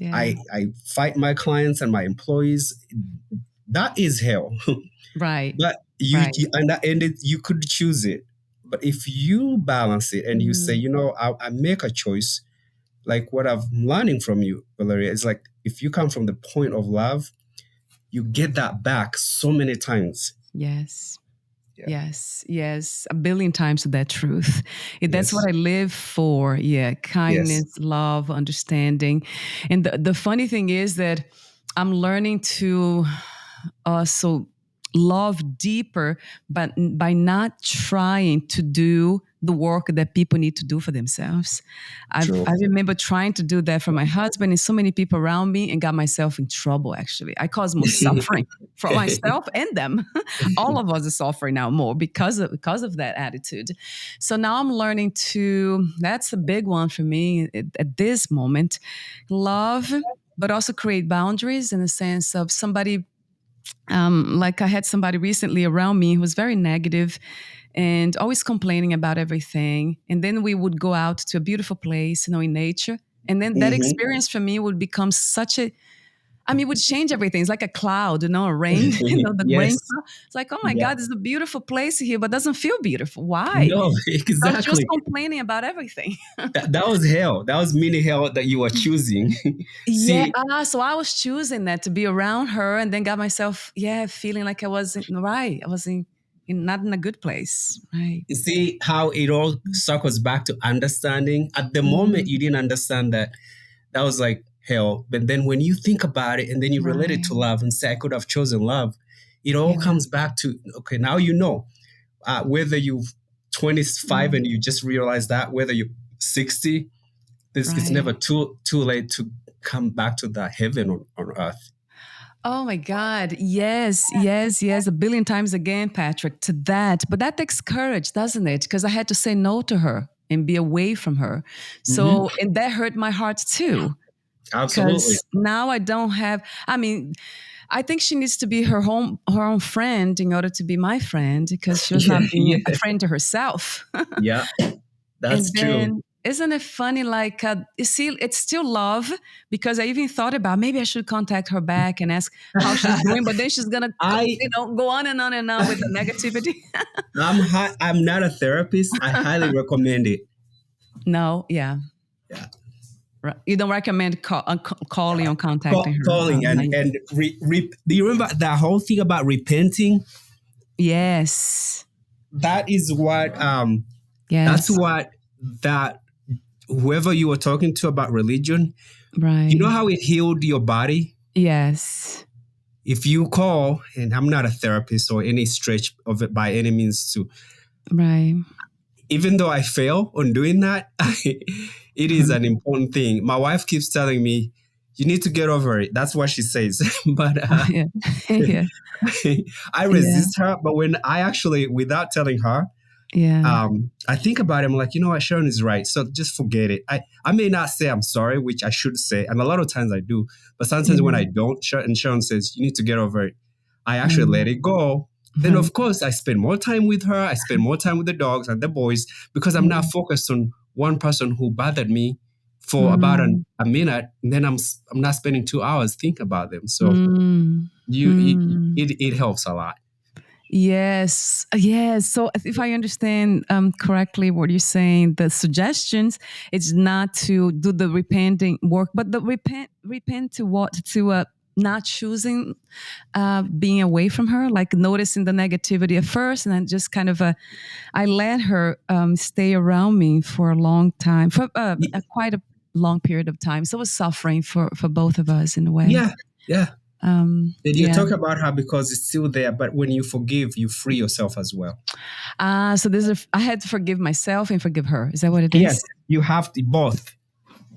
B: yeah.
C: I fight my clients and my employees, that is hell.
B: Right.
C: But
B: Right.
C: you could choose it. But if you balance it and you say,
B: Mm,
C: I make a choice, like what I'm learning from you, Valeria, is like if you come from the point of love, you get that back so many times.
B: yes.
C: Yeah.
B: Yes, yes, a billion times that truth. That's what
C: Yes.
B: I live for. Yeah,
C: Yes.
B: kindness, love, understanding. And the funny thing is that I'm learning to also love deeper, but by not trying to do the work that people need to do for themselves.
C: True.
B: I remember trying to do that for my husband and so many people around me, and got myself in trouble. Actually, I caused more suffering for myself and them. All of us are suffering now more because of that attitude. So now I'm learning to. That's a big one for me at this moment. Love, but also create boundaries in the sense of somebody, like I had somebody recently around me who was very negative and always complaining about everything. And then we would go out to a beautiful place, in nature. And then that
C: Hmm.
B: experience for me would become it would change everything. It's like a cloud, a rain, the rain
C: Yes.
B: cloud. It's like, oh my
C: Yeah.
B: God, this is a beautiful place here, but doesn't feel beautiful. Why?
C: No,
B: Because just
C: exactly.
B: complaining about everything.
C: That was hell. That was mini hell that you were choosing.
B: Yeah,
C: See,
B: so I was choosing that to be around her, and then got myself, feeling like I wasn't right. I wasn't not in a good place. Right.
C: see how it all circles back to understanding. At the moment,
B: Mm,
C: you didn't understand that was like hell. But then when you think about it and then you relate it
B: right.
C: to love and say, I could have chosen love, it all
B: Yeah.
C: comes back to, okay, now you know. Whether you're 25
B: Mm,
C: and you just realize that, whether you're 60, it's
B: right.
C: never too late to come back to that heaven on earth.
B: Oh my God. Yes, yes, yes. A billion times again, Patrick, to that. But that takes courage, doesn't it? Because I had to say no to her and be away from her.
C: Hmm.
B: So, and that hurt my heart too.
C: Absolutely.
B: Because now I don't have, I think she needs to be her own friend in order to be my friend, because she was
C: Yeah,
B: not being a
C: yeah,
B: friend to herself.
C: yeah,
B: And
C: that's true.
B: then, isn't it funny? Like, you see, it's still love, because I even thought about maybe I should contact her back and ask how she's doing, but then she's gonna,
C: I
B: go on and on with the negativity.
C: I'm not a therapist. I highly recommend it.
B: No, yeah,
C: Yeah.
B: you don't recommend calling or contacting her.
C: Calling
B: Not
C: and
B: yet.
C: do you remember that whole thing about repenting?
B: Yes,
C: That is what that's
B: yes,
C: what that whoever you were talking to about religion, you know
B: right,
C: how it healed your body?
B: yes,
C: If you call, and I'm not a therapist or any stretch of it by any means to,
B: right.
C: even though I fail on doing that, it is an important thing. My wife keeps telling me, you need to get over it. That's what she says. But
B: Yeah. Yeah.
C: I
B: Yeah.
C: resist her. But when I actually, without telling her,
B: Yeah.
C: I think about it. I'm like, you know what, Sharon is right. So just forget it. I may not say I'm sorry, which I should say. And a lot of times I do. But sometimes when I
B: Yeah.
C: don't, and Sharon says, you need to get over it, I actually
B: Mm.
C: let it go. Then,
B: Right.
C: of course, I spend more time with her. I spend more time with the dogs and the boys because I'm not
B: Yeah.
C: focused on one person who bothered me for about
B: Mm.
C: a minute. And then I'm not spending 2 hours thinking about them. So
B: Mm.
C: you
B: Mm.
C: it helps a lot.
B: Yes, yes. So if I understand correctly what you're saying, the suggestions it's not to do the repenting work, but the repent to what to not choosing being away from her, like noticing the negativity at first, and then just kind of I let her stay around me for a long time, for quite a long period of time. So it was suffering for both of us in a way.
C: Yeah, yeah. And you
B: Yeah.
C: talk about her because it's still there, but when you forgive, you free yourself as well.
B: So I had to forgive myself and forgive her. Is that what it
C: Yes,
B: is?
C: you have to both.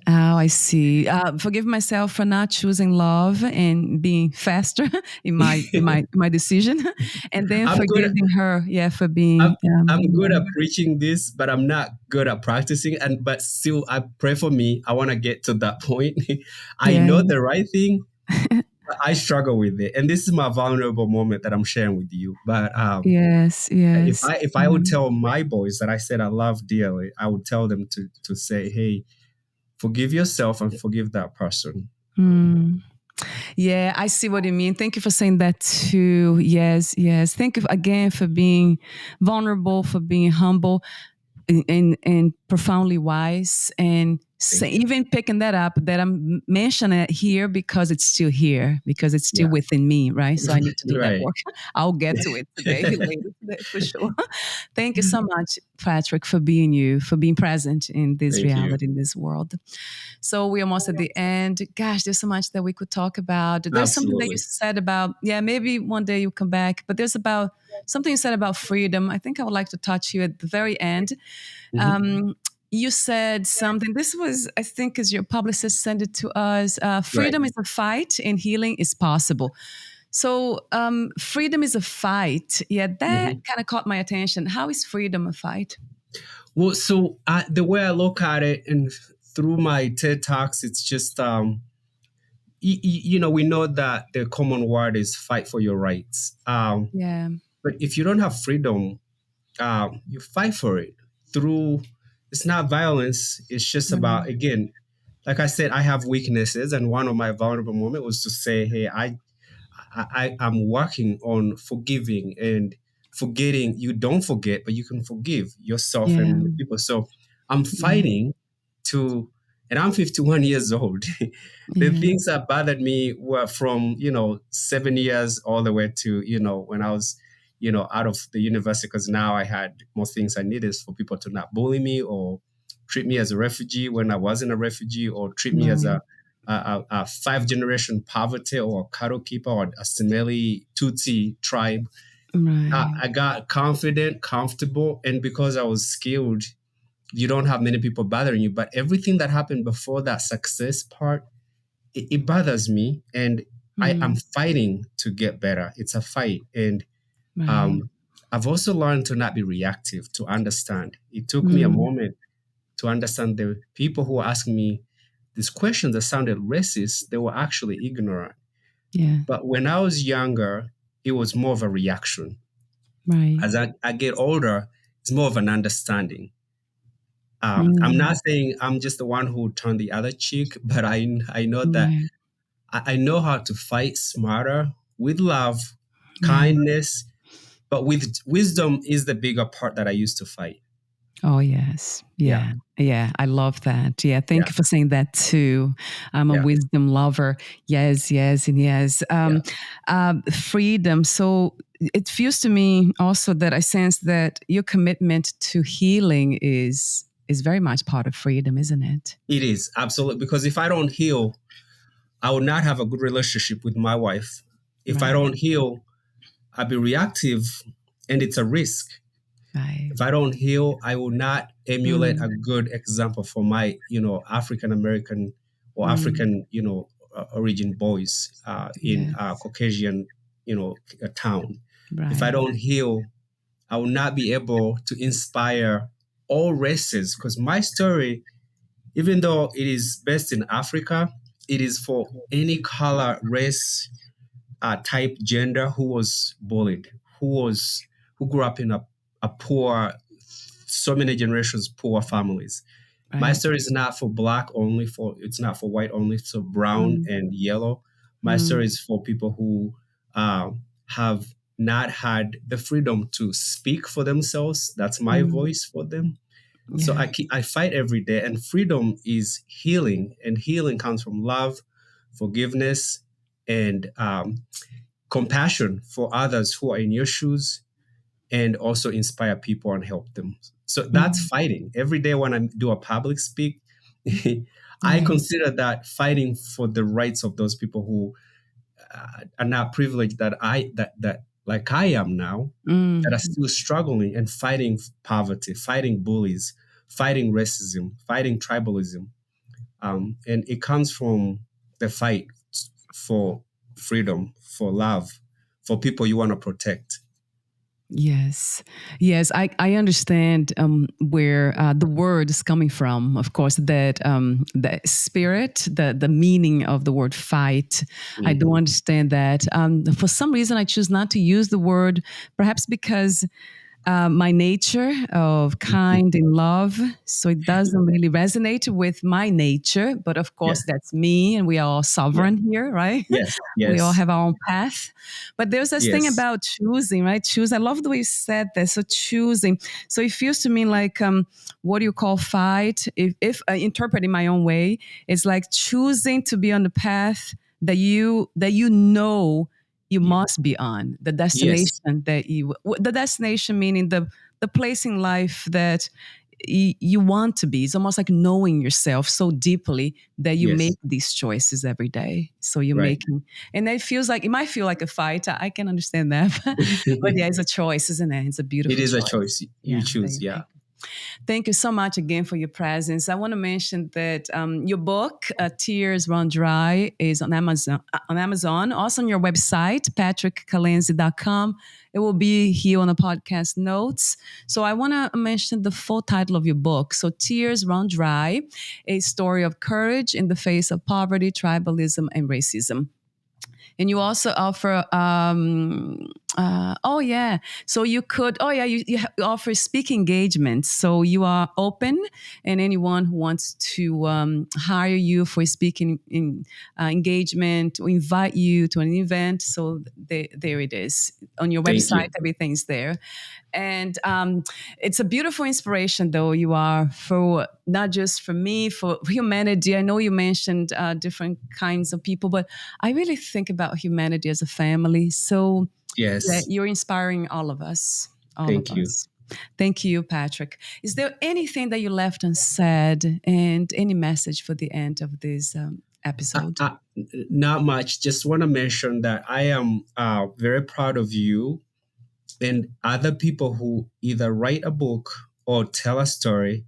B: Oh, I see. Forgive myself for not choosing love and being faster in my decision, and then
C: I'm good.
B: forgiving her, yeah, for
C: I'm,
B: being.
C: I'm good at preaching this, but I'm not good at practicing. And but still, I pray for me. I want to get to that point. I
B: Yeah.
C: know the right thing, but I struggle with it, and this is my vulnerable moment that I'm sharing with you. But
B: Yes. Yes.
C: if I would tell my boys that I said I love dearly, I would tell them to say, hey, forgive yourself and forgive that person.
B: Mm. Yeah, I see what you mean. Thank you for saying that too. Yes, yes. Thank you again for being vulnerable, for being humble. And profoundly wise and
C: Thank you.
B: even picking that up that I'm mentioning it here because it's still here because it's still
C: Yeah.
B: within me, right? So I need to do that
C: Right.
B: work. I'll get to it today, later today for sure. Thank you so much, Patrick, for being you, for being present in this
C: Thank you.
B: reality, in this world. So we're almost at the end. Gosh, there's so much that we could talk about. There's something that you
C: Absolutely.
B: said about, yeah, maybe one day you come back, but there's about something you said about freedom. I think I would like to touch you at the very end.
C: Mhm.
B: Um, you said something. This was, I think, because your publicist sent it to us.
C: Right.
B: Freedom is a fight, and healing is possible. So, freedom is a fight. Yeah, that
C: Mhm.
B: kind of caught my attention. How is freedom a fight?
C: Well, so the way I look at it, and through my TED talks, it's just we know that the common word is fight for your rights.
B: Yeah.
C: But if you don't have freedom, you fight for it through. It's not violence. It's just about,
B: Mm,
C: again, like I said, I have weaknesses, and one of my vulnerable moments was to say, "Hey, I'm working on forgiving and forgetting. You don't forget, but you can forgive yourself
B: yeah.
C: and the people." So I'm
B: Yeah.
C: fighting to, and I'm 51 years old. The
B: Yeah.
C: things that bothered me were from 7 years all the way to when I was out of the university, because now I had most things I needed for people to not bully me or treat me as a refugee when I wasn't a refugee, or treat me as
B: Right.
C: a five-generation poverty or a cattle keeper or a Semeli Tutsi tribe.
B: Right.
C: I got confident, comfortable, and because I was skilled, you don't have many people bothering you. But everything that happened before that success part, it bothers me, and I'm
B: Mm,
C: fighting to get better. It's a fight, and
B: right.
C: um, I've also learned to not be reactive, to understand. It took me a
B: Mm,
C: moment to understand the people who were asking me these questions that sounded racist, they were actually ignorant.
B: yeah.
C: But when I was younger, it was more of a reaction.
B: Right.
C: As I get older, it's more of an understanding. I'm
B: Mm,
C: not saying I'm just the one who turned the other cheek, but I know that
B: right.
C: I know how to fight smarter with love,
B: Yeah.
C: kindness, but with wisdom is the bigger part that I used to fight.
B: Oh, yes.
C: Yeah,
B: Yeah. Yeah. I love that. Yeah. Thank
C: yeah,
B: you for saying that too. I'm a
C: yeah,
B: wisdom lover. Yes, yes, and yes.
C: yeah.
B: Freedom. So it feels to me also that I sense that your commitment to healing is very much part of freedom, isn't it?
C: It is absolutely, because if I don't heal, I will not have a good relationship with my wife. If I
B: Right.
C: don't heal, I'll be reactive, and it's a risk.
B: Right.
C: If I don't heal, I will not emulate a good example for my, African American or African, origin boys in a
B: Yes.
C: Caucasian, town. If I
B: Right.
C: don't heal, I will not be able to inspire all races, because my story, even though it is based in Africa, it is for any color, race, type, gender who was bullied, who grew up in a poor, so many generations poor families. My
B: Right.
C: story is not for black only, it's not for white only, so brown
B: Mm,
C: and yellow. My
B: mm,
C: story is for people who have not had the freedom to speak for themselves. That's my
B: mm.
C: voice for them. So
B: Yeah.
C: I fight every day, and freedom is healing, and healing comes from love, forgiveness, and compassion for others who are in your shoes, and also inspire people and help them. So that's
B: Mm,
C: fighting. Every day when I do a public speak, I
B: right.
C: consider that fighting for the rights of those people who are not privileged, that like I am now, that are
B: Mm,
C: still struggling and fighting poverty, fighting bullies, fighting racism, fighting tribalism. And it comes from the fight for freedom, for love, for people you want to protect.
B: yes. Yes. I understand where the word is coming from. Of course, that the spirit, the meaning of the word fight. I do
C: Mhm.
B: understand that. For some reason, I choose not to use the word, perhaps because my nature of kind and love. So it doesn't really resonate with my nature. But of course,
C: Yes,
B: that's me, and we are all
C: yes,
B: sovereign here, right?
C: yes,
B: We all
C: yes,
B: have our own path. But there's this thing
C: yes,
B: about choosing, right? Choose. I love the way you said that. So choosing. So it feels to me like what do you call fight? If I interpret it my own way, it's like choosing to be on the path that you know you
C: ye-
B: must be on, the
C: yes,
B: destination the destination meaning the place in life that you want to be. It's almost like knowing yourself so deeply that you
C: yes,
B: make these choices every day. So you're
C: right.
B: making, and it might feel like a fight. I can understand that, but yeah, it's a choice, isn't it? It's a
C: It
B: beautiful
C: is a
B: choice.
C: choice you
B: Yeah,
C: choose. Yeah.
B: thank you so much again for your presence. I want to mention that your book, Tears Run Dry, is on Amazon. Also on your website, patrickkalenzi.com. It will be here on the podcast notes. So I want to mention the full title of your book. So Tears Run Dry, a story of courage in the face of poverty, tribalism, and racism. And you also offer oh yeah, so you could, oh yeah, you offer speaking engagements, so you are open, and anyone who wants to hire you for a speaking engagement or invite you to an event, so there it is on your
C: Thank
B: website,
C: you.
B: everything's there. And it's a beautiful inspiration, though, you are, for not just for me, for humanity. I know you mentioned different kinds of people, but I really think about humanity as a family. So yeah,
C: Yes.
B: you're inspiring all of us, all of
C: Thank you.
B: us. Thank you, Patrick. Is there anything that you left unsaid, and any message for the end of this episode?
C: Not much. Just want to mention that I am very proud of you and other people who either write a book or tell a story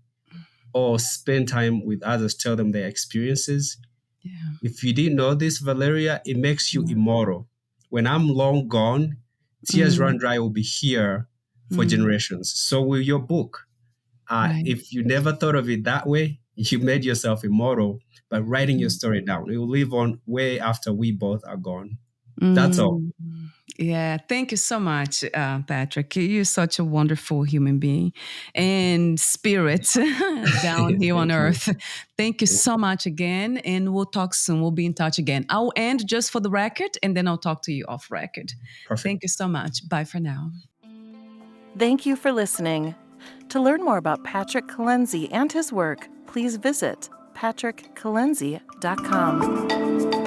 C: or spend time with others, tell them their experiences.
B: Yeah.
C: If you didn't know this, Valeria, it makes you
B: Yeah.
C: immortal. When I'm long gone, Tears
B: Mm,
C: Run Dry will be here for
B: mm,
C: generations. So will your book.
B: right.
C: If you never thought of it that way, you made yourself immortal by writing your story down. It will live on way after we both are gone. That's all.
B: Mm, yeah, thank you so much, Patrick. You're such a wonderful human being and spirit down here on
C: Thank you.
B: earth. Thank you so much again, and we'll talk soon. We'll be in touch again. I'll end just for the record, and then I'll talk to you off record.
C: Perfect.
B: Thank you so much. Bye for now.
A: Thank you for listening. To learn more about Patrick Kalenzi and his work, please visit patrickkalenzi.com.